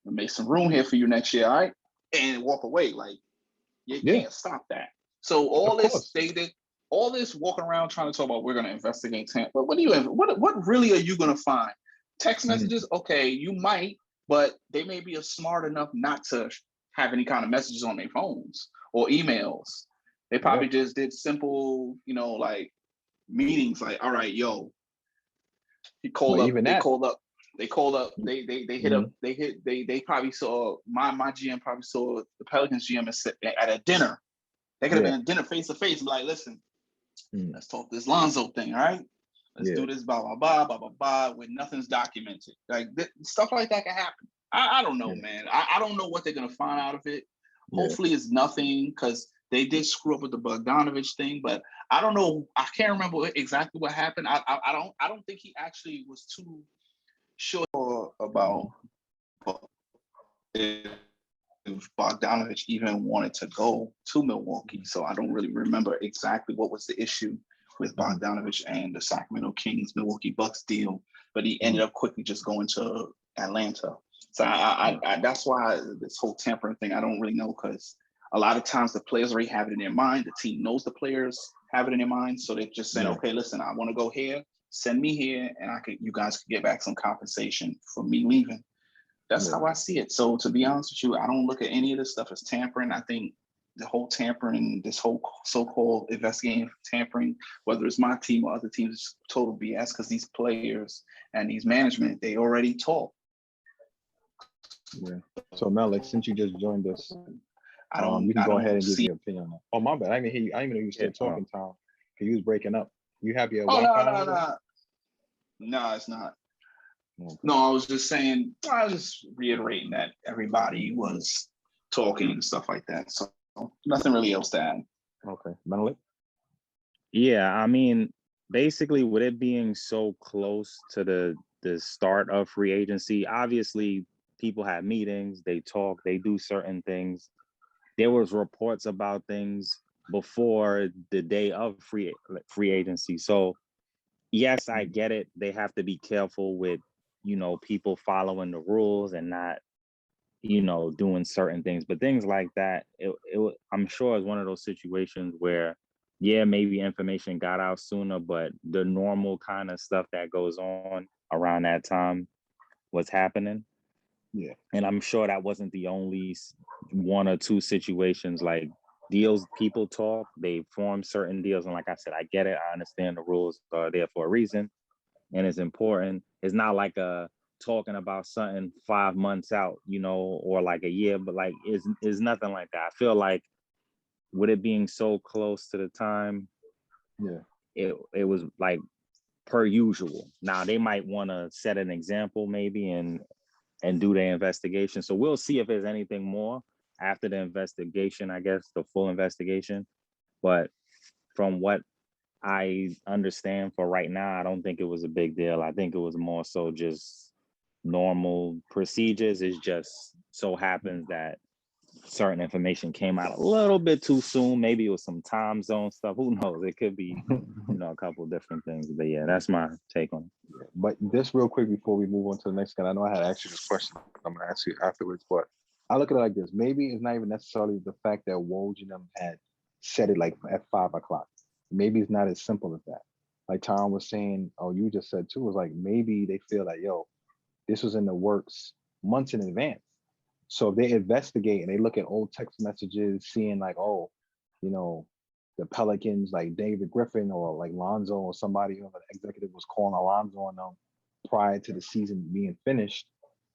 we'll make some room here for you next year, all right?" And walk away. Like, you can't stop that. So all this walking around trying to talk about we're going to investigate Tampa. But what really are you going to find? Text messages? Okay, you might, but they may be smart enough not to have any kind of messages on their phones or emails. They probably just did simple, like meetings. Like, all right, yo, he called up. They called up. They hit up. They probably saw my GM probably saw the Pelicans GM at a dinner. They could have been at dinner face to face and be like, "Listen, let's talk this Lonzo thing, all right? Let's do this, blah blah blah blah blah blah." When nothing's documented, like stuff like that can happen. I don't know, man. I don't know what they're gonna find out of it. Hopefully, it's nothing, because they did screw up with the Bogdanovich thing, but I don't know. I can't remember exactly what happened. I don't think he actually was too sure about if Bogdanovich even wanted to go to Milwaukee. So I don't really remember exactly what was the issue with Bogdanovich and the Sacramento Kings Milwaukee Bucks deal, but he ended up quickly just going to Atlanta. So I that's why this whole tampering thing, I don't really know, because a lot of times the players already have it in their mind. The team knows the players have it in their mind, so they're just saying, "Okay, listen, I want to go here. Send me here, and you guys could get back some compensation for me leaving." That's how I see it. So to be honest with you, I don't look at any of this stuff as tampering. I think the whole tampering, this whole so-called investigating tampering, whether it's my team or other teams, is total BS, because these players and these management, they already talk. Yeah. So Menelik, since you just joined us, you can go ahead and give your opinion on that. Oh, my bad. I didn't hear you. I didn't even know you were still talking, Tom, because you was breaking up. You have your Wi-Fi? No, it's not. Okay. No, I was just reiterating that everybody was talking and stuff like that. So nothing really else to add. Okay. Menelik? Yeah, I mean, basically, with it being so close to the start of free agency, obviously people have meetings, they talk, they do certain things. There was reports about things before the day of free agency. So yes, I get it. They have to be careful with, people following the rules and not, doing certain things. But things like that, I'm sure it's one of those situations where, yeah, maybe information got out sooner, but the normal kind of stuff that goes on around that time was happening. Yeah. And I'm sure that wasn't the only one or two situations. Like, deals, people talk, they form certain deals. And like I said, I get it. I understand the rules are there for a reason and it's important. It's not like talking about something 5 months out, or like a year, but like it's nothing like that. I feel like with it being so close to the time, Yeah. it was like per usual. Now they might want to set an example maybe and do their investigation. So we'll see if there's anything more after the investigation, I guess, the full investigation. But from what I understand for right now, I don't think it was a big deal. I think it was more so just normal procedures. It just so happens that certain information came out a little bit too soon. Maybe it was some time zone stuff. Who knows? It could be, a couple of different things. But yeah, that's my take on it. But just real quick before we move on to the next guy, I know I had asked you this question. I'm gonna ask you afterwards, but I look at it like this. Maybe it's not even necessarily the fact that Woj and them had said it like at 5 o'clock. Maybe it's not as simple as that. Like Tom was saying, oh, you just said too, was like maybe they feel like, yo, this was in the works months in advance. So if they investigate and they look at old text messages, seeing like, oh, you know, the Pelicans, like David Griffin or like Lonzo or somebody, the executive was calling Alonzo on them prior to the season being finished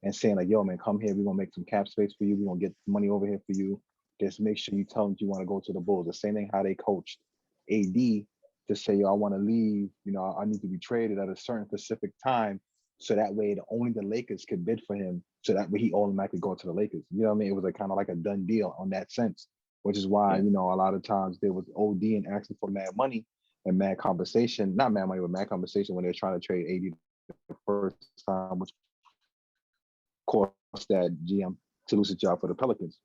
and saying like, yo, man, come here. We're going to make some cap space for you. We're going to get money over here for you. Just make sure you tell them you want to go to the Bulls. The same thing how they coached AD to say, yo, I want to leave. I need to be traded at a certain specific time. So that way, only the Lakers could bid for him. So that way, he automatically go to the Lakers. You know what I mean? It was a kind of like a done deal on that sense, which is why, a lot of times there was OD and asking for mad money and mad compensation, not mad money, but mad compensation when they're trying to trade AD the first time, which cost that GM to lose his job for the Pelicans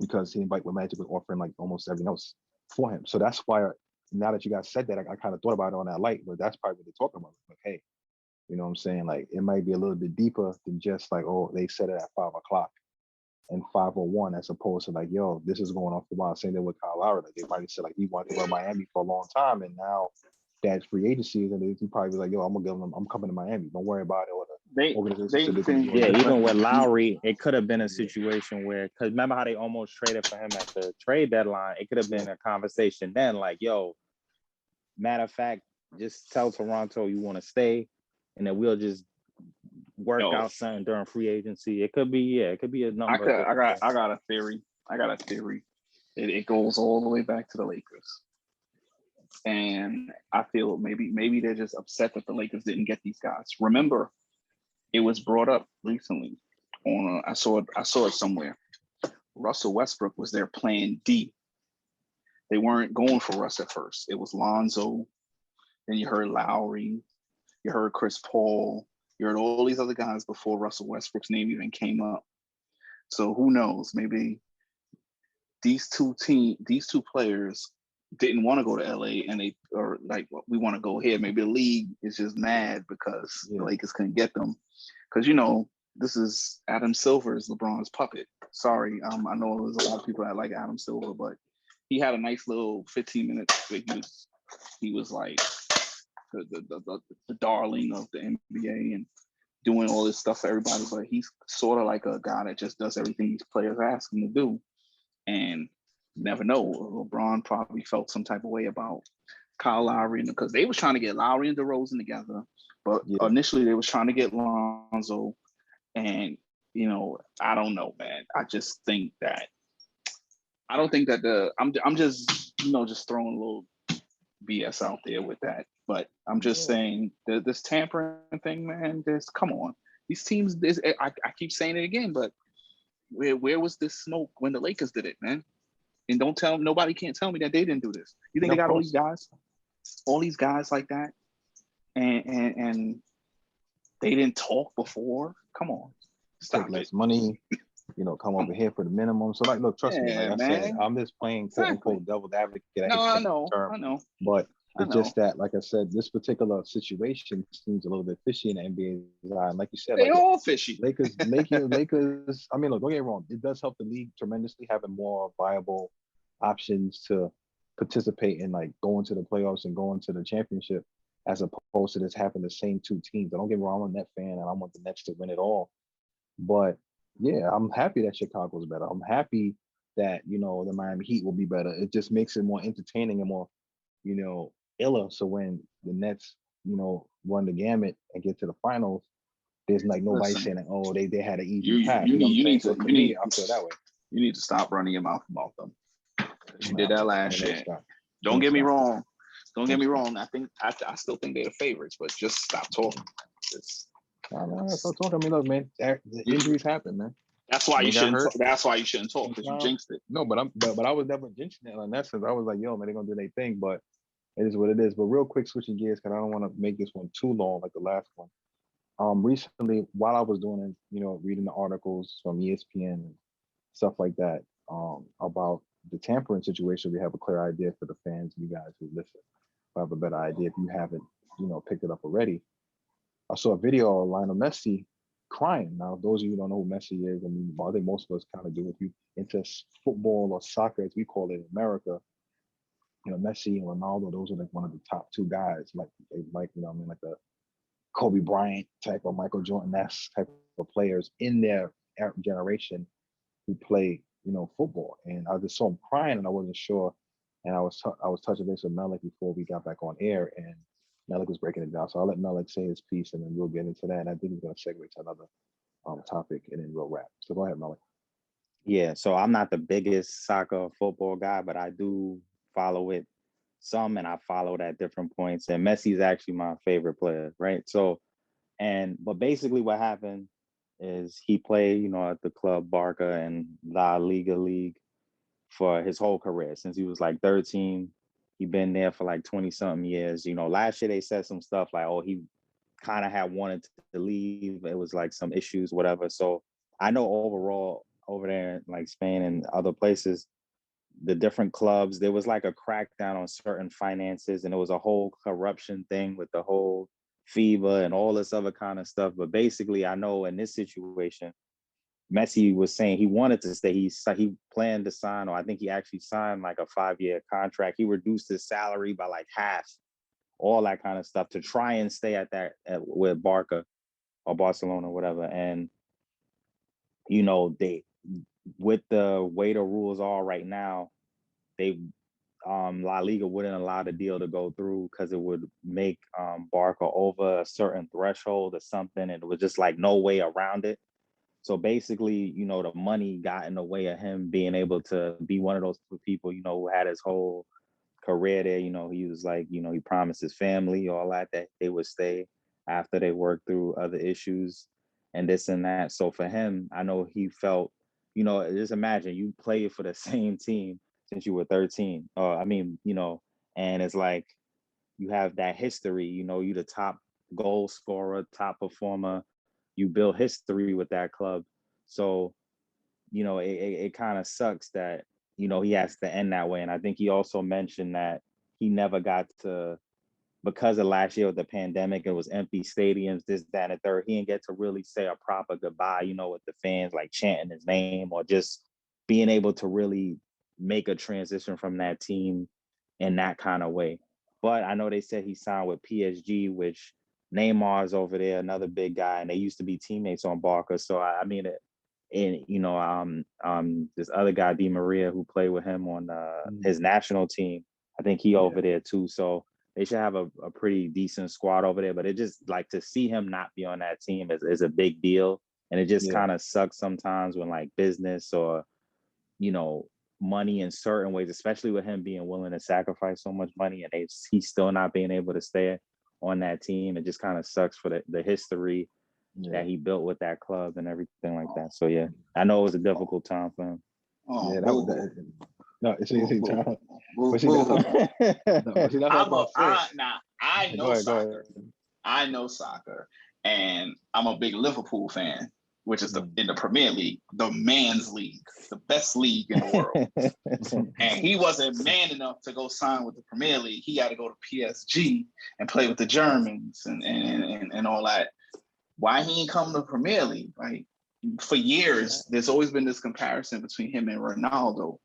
because he invited with Magic was offering like almost everything else for him. So that's why now that you guys said that, I kind of thought about it on that light, but that's probably what they're talking about. Like, hey, you know what I'm saying? Like it might be a little bit deeper than just like, oh, they said it at 5 o'clock and 5:01, as opposed to like, yo, this is going off the wild. Same thing with Kyle Lowry. Like they might have said like he wanted to go to Miami for a long time, and now that free agency is, and he probably was like, yo, I'm coming to Miami. Don't worry about it. Or the organization. Even with Lowry, it could have been a situation where, because remember how they almost traded for him at the trade deadline? It could have been a conversation then, like, yo, matter of fact, just tell Toronto you want to stay, and then we'll just work out something during free agency. It could be, it could be a number. I got a theory. It goes all the way back to the Lakers. And I feel maybe they're just upset that the Lakers didn't get these guys. Remember, it was brought up recently on I saw it somewhere. Russell Westbrook was their plan D. They weren't going for Russ at first. It was Lonzo. Then you heard Lowry. You heard Chris Paul. You heard all these other guys before Russell Westbrook's name even came up. So who knows? Maybe these two players didn't want to go to LA and we want to go here. Maybe the league is just mad because the Lakers couldn't get them. Because this is Adam Silver is LeBron's puppet. Sorry, I know there's a lot of people that like Adam Silver, but he had a nice little 15 minutes where he was like the darling of the NBA and doing all this stuff for everybody, but he's sort of like a guy that just does everything these players ask him to do. And you never know, LeBron probably felt some type of way about Kyle Lowry because they was trying to get Lowry and DeRozan together, but initially they was trying to get Lonzo. And I don't know, man. I just think that I'm just just throwing a little BS out there with that. But I'm just saying that this tampering thing, man, come on. These teams, I keep saying it again, but where was this smoke when the Lakers did it, man? And nobody can't tell me that they didn't do this. You think they got all these guys? all these guys like that, and they didn't talk before. Come on, stop take less money, come over here for the minimum. So, like, look, trust me, like I said, I'm just playing quote unquote devil's advocate. I know, but it's just that, like I said, this particular situation seems a little bit fishy in the NBA's eye. And like you said, they like, all fishy. Lakers. I mean, look, don't get me wrong. It does help the league tremendously having more viable options to participate in, like, going to the playoffs and going to the championship, as opposed to this having the same two teams. Don't get me wrong, I'm a Net fan and I want the Nets to win it all. But yeah, I'm happy that Chicago's better. I'm happy that, the Miami Heat will be better. It just makes it more entertaining and more, iller. So when the Nets, run the gamut and get to the finals, there's like nobody saying that, oh, they had an easy path. I feel that way. You need to stop running your mouth about them. You did that last year. Don't get me wrong. I still think they're the favorites, but just stop talking. Stop talking. I mean, look, man, the injuries happen, man. That's why you shouldn't. That's why you shouldn't talk, because you jinxed it. No, but I was never jinxing it in that sense. I was like, yo, man, they're gonna do their thing, but it is what it is. But real quick, switching gears, because I don't want to make this one too long like the last one. Recently, while I was doing it, reading the articles from ESPN and stuff like that, about the tampering situation, we have a clear idea for the fans, you guys who listen. I have a better idea if you haven't, picked it up already. I saw a video of Lionel Messi crying. Now, those of you who don't know who Messi is, I mean, I think most of us kind of do. If you into football or soccer, as we call it in America, Messi and Ronaldo, those are like one of the top two guys, like like the Kobe Bryant type or Michael Jordan-esque type of players in their generation who play, football. And I just saw him crying, and I wasn't sure. And I was touching base with Menelik before we got back on air, and Menelik was breaking it down. So I'll let Menelik say his piece, and then we'll get into that. And I think he's going to segue to another topic, and then we'll wrap. So go ahead, Menelik. Yeah, so I'm not the biggest soccer football guy, but I do follow it some, and I followed at different points. And Messi is actually my favorite player, right? So, but basically what happened is he played, at the club Barca and La Liga League for his whole career. Since he was like 13, he'd been there for like 20 something years. Last year they said some stuff like, oh, he kind of had wanted to leave. It was like some issues, whatever. So I know overall over there in like Spain and other places, the different clubs, there was like a crackdown on certain finances, and it was a whole corruption thing with the whole FIBA and all this other kind of stuff. But basically, I know in this situation, Messi was saying he wanted to stay. He planned to sign, or I think he actually signed like a 5-year contract. He reduced his salary by like half, all that kind of stuff, to try and stay with Barca or Barcelona or whatever. And they, with the way the rules are right now, they La Liga wouldn't allow the deal to go through because it would make Barca over a certain threshold or something, and it was just like no way around it. So basically, the money got in the way of him being able to be one of those people, who had his whole career there. He was like, he promised his family, all that they would stay after they worked through other issues and this and that. So for him, I know he felt, just imagine you play for the same team since you were 13. And it's like you have that history, you the top goal scorer, top performer. You build history with that club. So, it kind of sucks that, he has to end that way. And I think he also mentioned that he never got to, because of last year with the pandemic, it was empty stadiums, this, that, and the third. He didn't get to really say a proper goodbye, with the fans like chanting his name, or just being able to really make a transition from that team in that kind of way. But I know they said he signed with PSG, which Neymar's over there, another big guy, and they used to be teammates on Barca. So I mean, this other guy, Di Maria, who played with him on his national team, I think he over there too. So they should have a pretty decent squad over there. But it just, like, to see him not be on that team is a big deal, and it just kind of sucks sometimes when like business or money in certain ways, especially with him being willing to sacrifice so much money, and he's still not being able to stay on that team. It just kind of sucks for the history that he built with that club and everything like that. So I know it was a difficult time for him. No, it's Tyrone. Boo, But see, boo. that's what I'm saying. I know Go ahead. soccer. I know soccer, and I'm a big Liverpool fan, which is in the Premier League, the man's league, the best league in the world. And he wasn't man enough to go sign with the Premier League. He had to go to PSG and play with the Germans and all that. Why he ain't come to the Premier League? Like for years, there's always been this comparison between him and Ronaldo.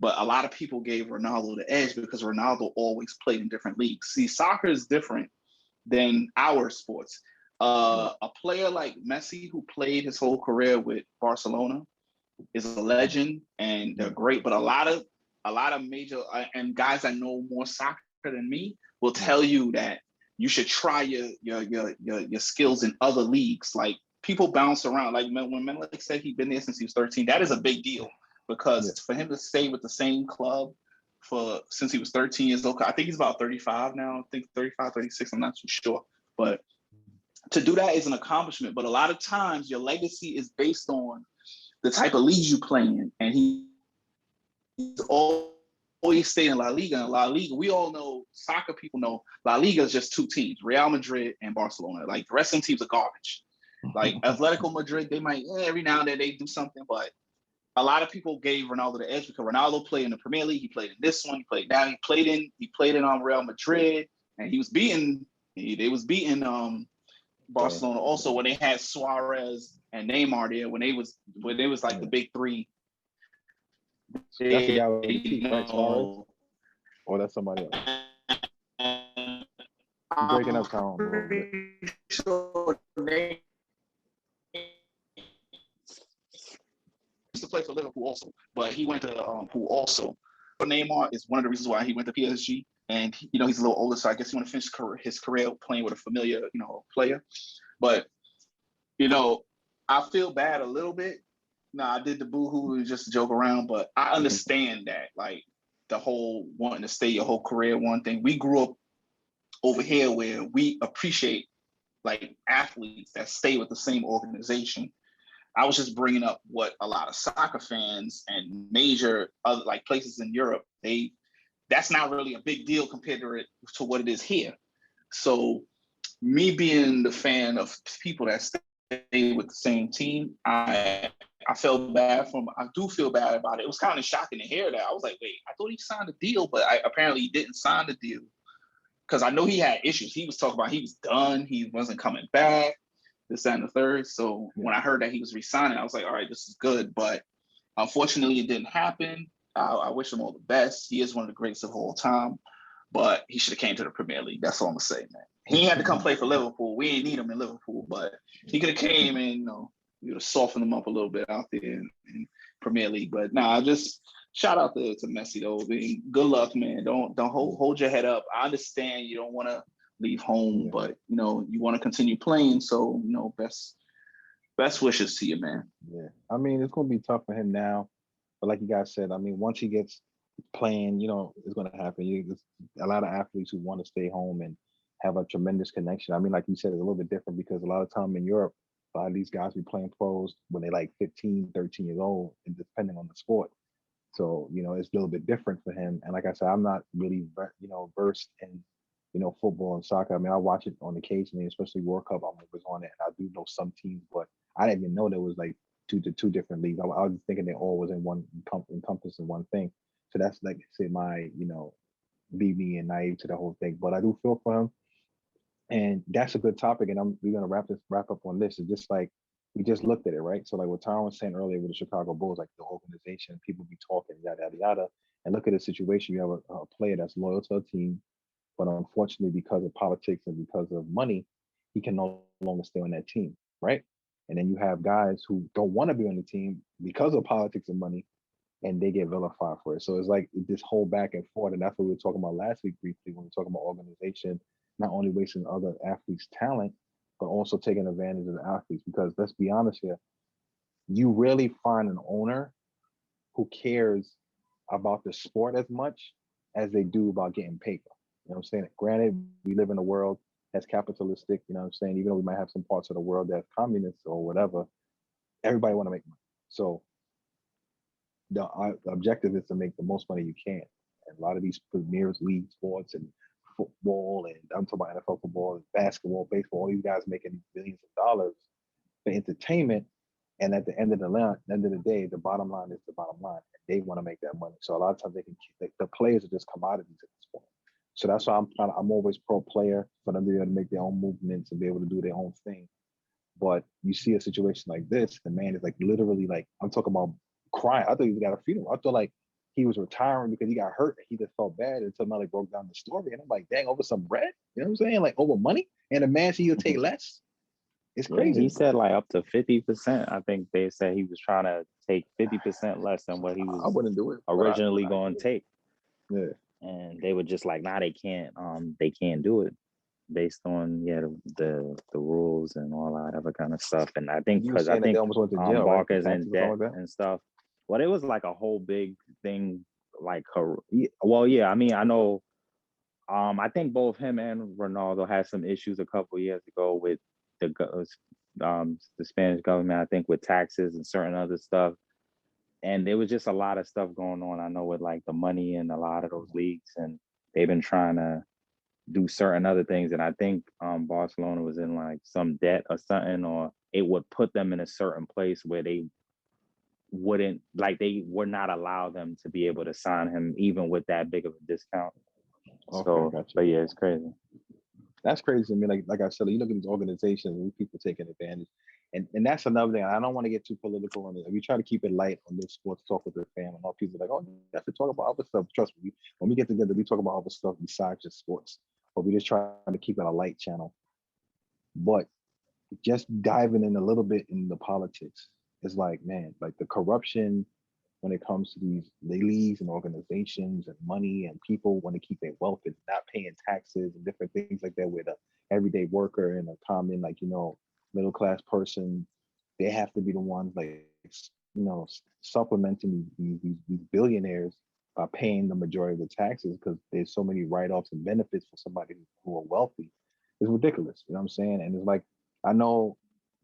But a lot of people gave Ronaldo the edge because Ronaldo always played in different leagues. See, soccer is different than our sports. A player like Messi, who played his whole career with Barcelona, is a legend and they're great. But a lot of major and guys that know more soccer than me will tell you that you should try your skills in other leagues. Like people bounce around. Like when Menelik said he'd been there since he was 13, that is a big deal because for him to stay with the same club since he was 13 years old, I think he's about 35 now. I think 35, 36, I'm not too sure. But to do that is an accomplishment. But a lot of times your legacy is based on the type of leagues you play in. And he's always stayed in La Liga. And La Liga, we all know, soccer people know, La Liga is just two teams, Real Madrid and Barcelona. Like the rest of them teams are garbage. Like Atletico Madrid, they might, every now and then they do something, but a lot of people gave Ronaldo the edge because Ronaldo played in the Premier League. He played in this one. He played in Real Madrid, and they was beating Barcelona also when they had Suarez and Neymar there when they was like the big three. That's the guy with the teeth, right? Suarez? Or that's somebody else? You're breaking up, Tyrone, a little bit. To play for Liverpool also, but he went to Liverpool also. But Neymar is one of the reasons why he went to PSG, and he's a little older, so I guess he want to finish his career playing with a familiar player. But I feel bad a little bit. I did the boohoo just to joke around, but I understand that like the whole wanting to stay your whole career one thing. We grew up over here where we appreciate like athletes that stay with the same organization. I was just bringing up what a lot of soccer fans and major other like places in Europe, that's not really a big deal compared to what it is here. So me being the fan of people that stay with the same team, I felt bad I do feel bad about it. It was kind of shocking to hear that. I was like, wait, I thought he signed a deal, but apparently he didn't sign the deal because I know he had issues. He was talking about he was done. He wasn't coming back. This, that, and the third. So when I heard that he was resigning, I was like, all right, this is good. But unfortunately, it didn't happen. I wish him all the best. He is one of the greatest of all time, but he should have came to the Premier League. That's all I'm gonna say, man. He had to come play for Liverpool. We ain't need him in Liverpool, but he could have came and we would have softened him up a little bit out there in Premier League. But I just shout out to Messi though. Good luck, man. Don't hold your head up. I understand you don't want to leave home, but you want to continue playing. So best wishes to you, man. Yeah, I mean it's gonna be tough for him now, but like you guys said, I mean once he gets playing, it's gonna happen. There's a lot of athletes who want to stay home and have a tremendous connection. I mean, like you said, it's a little bit different because a lot of time in Europe, a lot of these guys be playing pros when they're like 15, 13 years old, and depending on the sport. So it's a little bit different for him. And like I said, I'm not really versed in football and soccer. I mean, I watch it on occasionally, especially World Cup. I'm always on it, and I do know some teams, but I didn't even know there was like two different leagues. I was thinking they all was in one encompassing one thing. So that's like say my be being naive to the whole thing. But I do feel for him, and that's a good topic. And we're gonna wrap up on this. It's just like we just looked at it, right? So like what Tyrone was saying earlier with the Chicago Bulls, like the organization, people be talking yada yada yada, and look at the situation. You have a player that's loyal to a team, but unfortunately, because of politics and because of money, he can no longer stay on that team, right? And then you have guys who don't want to be on the team because of politics and money, and they get vilified for it. So it's like this whole back and forth, and that's what we were talking about last week briefly when we were talking about organization, not only wasting other athletes' talent, but also taking advantage of the athletes. Because let's be honest here, you really find an owner who cares about the sport as much as they do about getting paper. You know what I'm saying? Granted, we live in a world that's capitalistic, you know what I'm saying? Even though we might have some parts of the world that's communist or whatever, everybody want to make money. So the objective is to make the most money you can. And a lot of these premier league sports and football, and I'm talking about NFL football, basketball, baseball, all these guys making billions of dollars for entertainment. And at the end of the day, the bottom line is the bottom line. And they want to make that money. So a lot of times the players are just commodities at this point. So that's why I'm always pro player, for them to be able to make their own movements and be able to do their own thing. But you see a situation like this, the man is like literally like, I'm talking about crying. I thought he got a funeral. I thought like he was retiring because he got hurt. He just felt bad until Menelik broke down the story. And I'm like, dang, over some bread? You know what I'm saying? Like over money? And a man said he'll take less? It's crazy. Yeah, he said like up to 50%. I think they said he was trying to take 50% less than what he was I wouldn't do it. originally going to take. Yeah. And they were just like, nah, they can't do it based on the rules and all that other kind of stuff. And I think because I think Barker's in debt and stuff. Well, it was like a whole big thing. Like, well, yeah. I mean, I know. I think both him and Ronaldo had some issues a couple years ago with the Spanish government. I think with taxes and certain other stuff. And there was just a lot of stuff going on. I know with like the money in a lot of those leagues, and they've been trying to do certain other things. And I think Barcelona was in like some debt or something, or it would put them in a certain place where they wouldn't, like they would not allow them to be able to sign him even with that big of a discount. Okay, so, gotcha. But yeah, it's crazy. That's crazy to me. Like I said, you look at these organizations and people taking advantage. And that's another thing. I don't want to get too political on it. We try to keep it light on this sports talk with the fam. And all people are like, oh, you have to talk about other stuff. Trust me, when we get together, we talk about other stuff besides just sports. But we just try to keep it a light channel. But just diving in a little bit in the politics is like, man, like the corruption when it comes to these leagues and organizations and money, and people want to keep their wealth and not paying taxes and different things like that, with a everyday worker and a common, like, middle class person, they have to be the ones like, supplementing these billionaires by paying the majority of the taxes, because there's so many write-offs and benefits for somebody who are wealthy. It's ridiculous. You know what I'm saying? And it's like, I know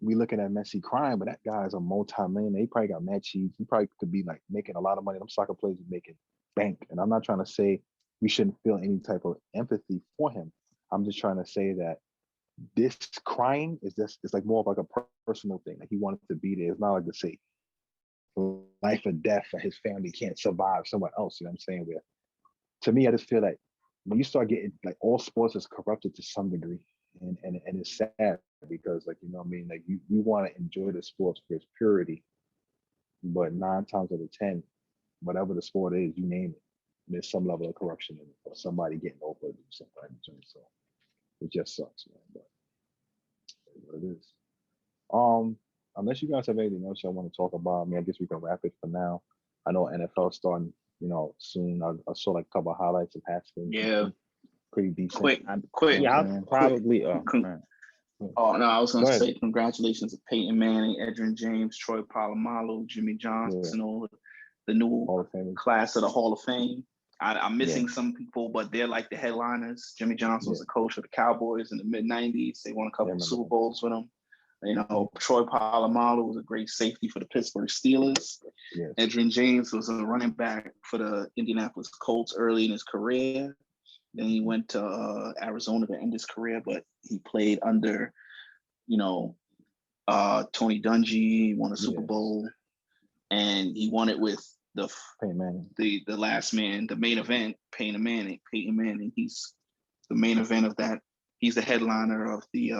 we looking at Messi crying, but that guy is a multi-millionaire. He probably got match sheets. He probably could be like making a lot of money. Them soccer players are making bank. And I'm not trying to say we shouldn't feel any type of empathy for him. I'm just trying to say that this crying is just, it's like more of like a personal thing. Like he wanted to be there. It's not like to say life or death, or his family can't survive somewhere else. You know what I'm saying? Where, to me, I just feel like when you start getting, like, all sports is corrupted to some degree. And it's sad because, like, you know what I mean? Like, we want to enjoy the sports for its purity, but 9 times out of 10, whatever the sport is, you name it, there's some level of corruption in it, or somebody getting over to do something like that. So it just sucks, man. But it's what it is. Unless you guys have anything else y'all want to talk about, I mean, I guess we can wrap it for now. I know NFL starting, soon. I saw like a couple of highlights of Haskins. Yeah. Pretty decent. Quick. Yeah, I'll probably. Oh no, I was gonna say congratulations to Peyton Manning, Edgerrin James, Troy Polamalu, Jimmy Johnson, all the new class of the Hall of Fame. I'm missing some people, but they're like the headliners. Jimmy Johnson was the coach of the Cowboys in the mid-90s. They won a couple of Super Bowls with him. Troy Polamalu was a great safety for the Pittsburgh Steelers. Yes. Edgerrin James was a running back for the Indianapolis Colts early in his career. Then he went to Arizona to end his career, but he played under, Tony Dungy, won a Super Bowl, and he won it with the last man, the main event, Peyton Manning. He's the main event of that. He's the headliner of the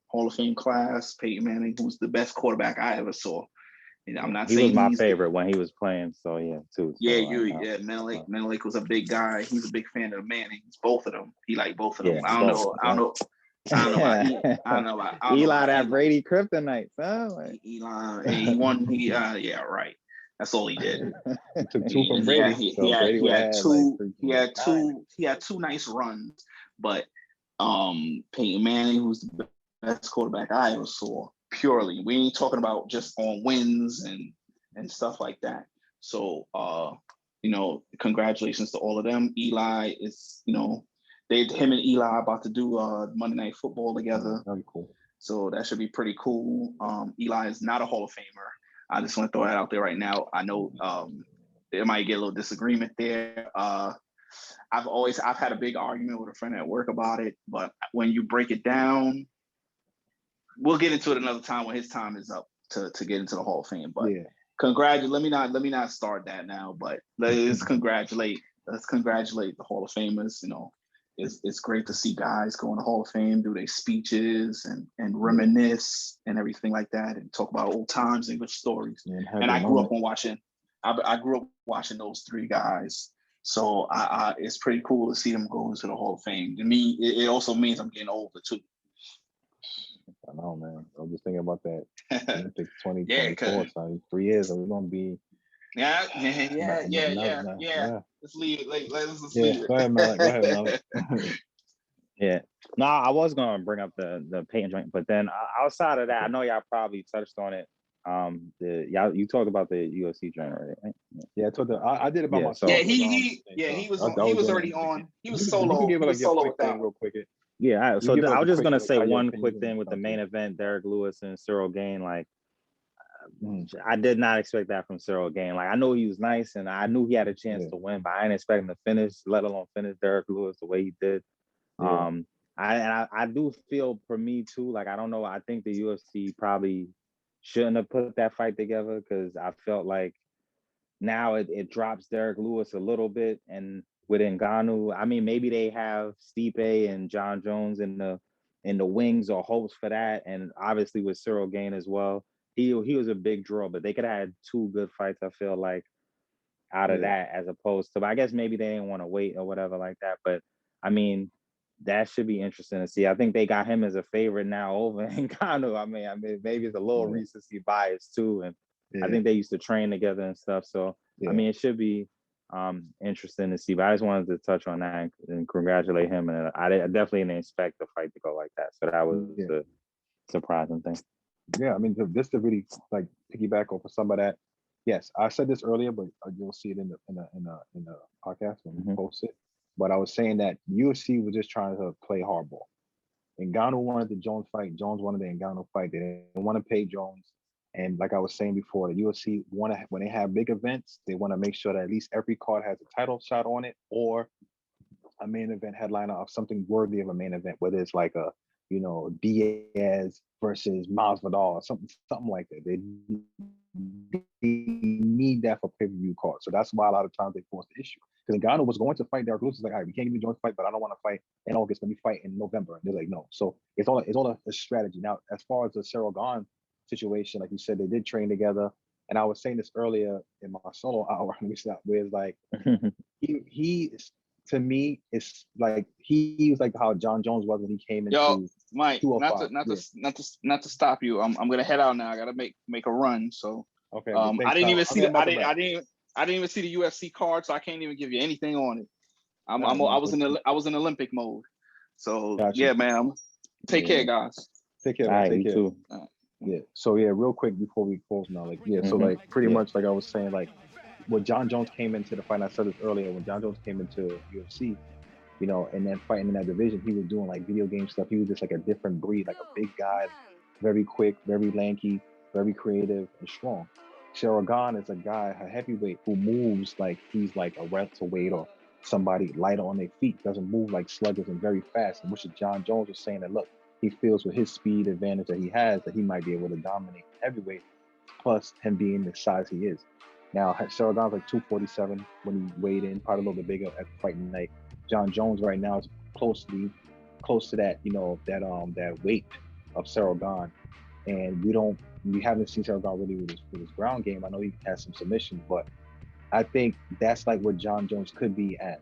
Hall of Fame class. Peyton Manning, who's the best quarterback I ever saw. And I'm not saying he was my favorite when he was playing. So too. So Menelik was a big guy. He's a big fan of the Mannings, both of them. He liked both of them. I don't know about Eli, that Brady kryptonite. Eli, he won. Right. That's all he did. He took 2 from Brady. He had two nice runs, but Peyton Manning, who's the best quarterback I ever saw. Purely, we ain't talking about just on wins and stuff like that. So congratulations to all of them. Eli is, him and Eli are about to do Monday Night Football together. Very cool. So that should be pretty cool. Eli is not a Hall of Famer. I just want to throw that out there right now. I know it might get a little disagreement there. I've had a big argument with a friend at work about it, but when you break it down, we'll get into it another time when his time is up to get into the Hall of Fame. But let me not start that now, but let's congratulate the Hall of Famers. You know, it's great to see guys go in the Hall of Fame, do their speeches and reminisce and everything like that, and talk about old times and good stories. And I grew up watching those three guys. So it's pretty cool to see them go into the Hall of Fame. To me, it also means I'm getting older too. I know, man. I'm just thinking about that. Olympics 2024, so 3 years, and we're gonna be. Yeah. Let's leave it. Let's leave it. Go ahead, Menelik. Yeah. No, I was gonna bring up the Peyton joint, but then outside of that, I know y'all probably touched on it. You talked about the UFC joint already, right? Yeah, I did it by myself. Yeah, he was already on. He was solo. You can give it solo with that real quick. Yeah, so I was just gonna say one quick thing with the main event, Derek Lewis and Cyril Gane. Like, I did not expect that from Cyril Gane. Like, I know he was nice, and I knew he had a chance to win, but I didn't expect him to finish, let alone finish Derek Lewis the way he did. Yeah. I do feel for me too. Like, I don't know. I think the UFC probably shouldn't have put that fight together because I felt like now it drops Derek Lewis a little bit, and with Ngannou, I mean, maybe they have Stipe and John Jones in the wings or hopes for that, and obviously with Cyril Gane as well. He was a big draw, but they could have had 2 good fights, I feel like, out of that, as opposed to, but I guess maybe they didn't want to wait or whatever like that. But I mean, that should be interesting to see. I think they got him as a favorite now over Ngannou. I mean, maybe it's a little recency bias too, and I think they used to train together and stuff. So I mean, it should be interesting to see. But I just wanted to touch on that and congratulate him. And I definitely didn't expect the fight to go like that. So that was the surprising thing. Yeah, I mean, just to really like piggyback off of some of that. Yes, I said this earlier, but you'll see it in the podcast when we post it. But I was saying that UFC was just trying to play hardball. Ngannou wanted the Jones fight. Jones wanted the Ngannou fight. They didn't want to pay Jones. And like I was saying before, the UFC when they have big events, they want to make sure that at least every card has a title shot on it or a main event headliner of something worthy of a main event, whether it's like a, Diaz versus Masvidal or something like that. They need that for pay-per-view cards. So that's why a lot of times they force the issue. Because Ngannou was going to fight Derek Lewis. It's like, all right, we can't give me Jones fight, but I don't want to fight in August. Let me fight in November. And they're like, no. So it's all a strategy. Now, as far as the Cyril Gane situation, like you said, they did train together. And I was saying this earlier in my solo hour, where it's like he to me, it's like he was like how John Jones was when he came into. Yo, Mike, not to stop you. I'm gonna head out now. I gotta make a run. So okay. I didn't even see I didn't even see the UFC card, so I can't even give you anything on it. I was in Olympic mode. So yeah, man. Take care, guys. Take care. All right, take you care. too. Yeah. So real quick before we close now, so like pretty much like I was saying, like when John Jones came into the fight, and I said this earlier, when John Jones came into UFC, and then fighting in that division, he was doing like video game stuff. He was just like a different breed, like a big guy, very quick, very lanky, very creative and strong. Cyril Gane is a guy, a heavyweight who moves like he's like a welterweight or somebody lighter on their feet, doesn't move like sluggish and very fast. And which John Jones was saying that, look, he feels with his speed advantage that he has that he might be able to dominate heavyweight, plus him being the size he is. Now, Cyril Gane's like 247 when he weighed in, probably a little bit bigger at fight night. John Jones right now is close to that, that weight of Cyril Gane. And we haven't seen Cyril Gane really with his ground game. I know he has some submissions, but I think that's like where John Jones could be at,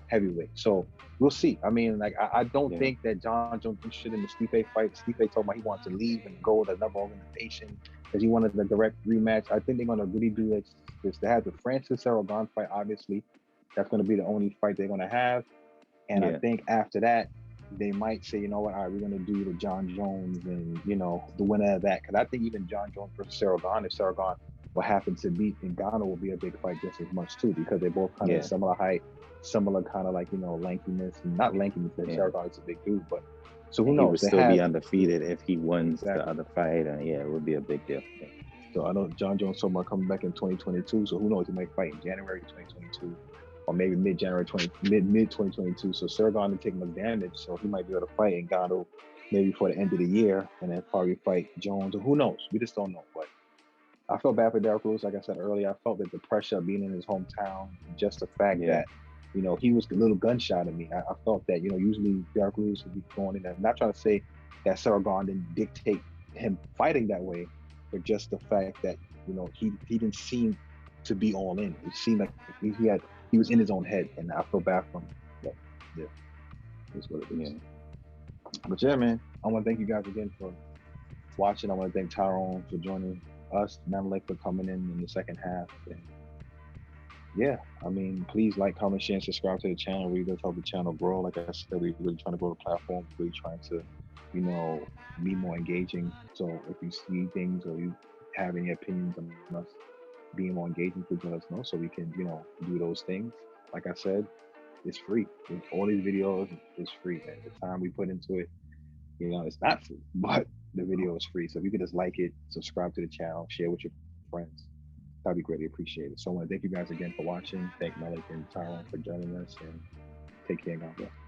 heavyweight. So we'll see. I mean, like, I don't think that John Jones is interested in the Stipe fight. Stipe told me he wants to leave and go to another organization because he wanted the direct rematch. I think they're going to really do this. They have the Francis Cyril Gane fight, obviously. That's going to be the only fight they're going to have. And I think after that, they might say, you know what, all right, we're going to do the John Jones and, the winner of that. Because I think even John Jones versus Cyril Gane, if Cyril Gane will happen to beat Ngannou, will be a big fight just as much too, because they both kind of similar height, similar kind of like, lankiness, and not lankiness, that Cyril Gane is a big dude, but so who knows? He would still be undefeated if he wins the other fight, and it would be a big deal. So I know John Jones talking about coming back in 2022. So who knows? He might fight in January 2022, or maybe mid 2022. So Sergon is taking advantage. So he might be able to fight Ngannou maybe for the end of the year, and then probably fight Jones. Or who knows? We just don't know. But I felt bad for Derrick Lewis. Like I said earlier, I felt that the pressure of being in his hometown, just the fact Yeah. that, you know, he was a little gunshot at me. I felt that, you know, usually Derrick Lewis would be going in there. I'm not trying to say that Sergon didn't dictate him fighting that way, but just the fact that, you know, he didn't seem to be all in. It seemed like he was in his own head, and I feel bad for him. But yeah, that's what it is. Yeah. But yeah, man, I want to thank you guys again for watching. I want to thank Tyrone for joining us, Menelik for coming in the second half. And yeah, I mean, please like, comment, share, and subscribe to the channel. We really help the channel grow. Like I said, we're really trying to grow the platform. We're really trying to, you know, be more engaging. So if you see things or you have any opinions on us being more engaging, please let us know so we can, you know, do those things. Like I said, it's free. All these videos is free. And the time we put into it, you know, it's not free, but the video is free. So if you could just like it, subscribe to the channel, share with your friends, that'd be greatly appreciated. So I want to thank you guys again for watching. Thank Menelik and Tyrone for joining us, and take care, God bless.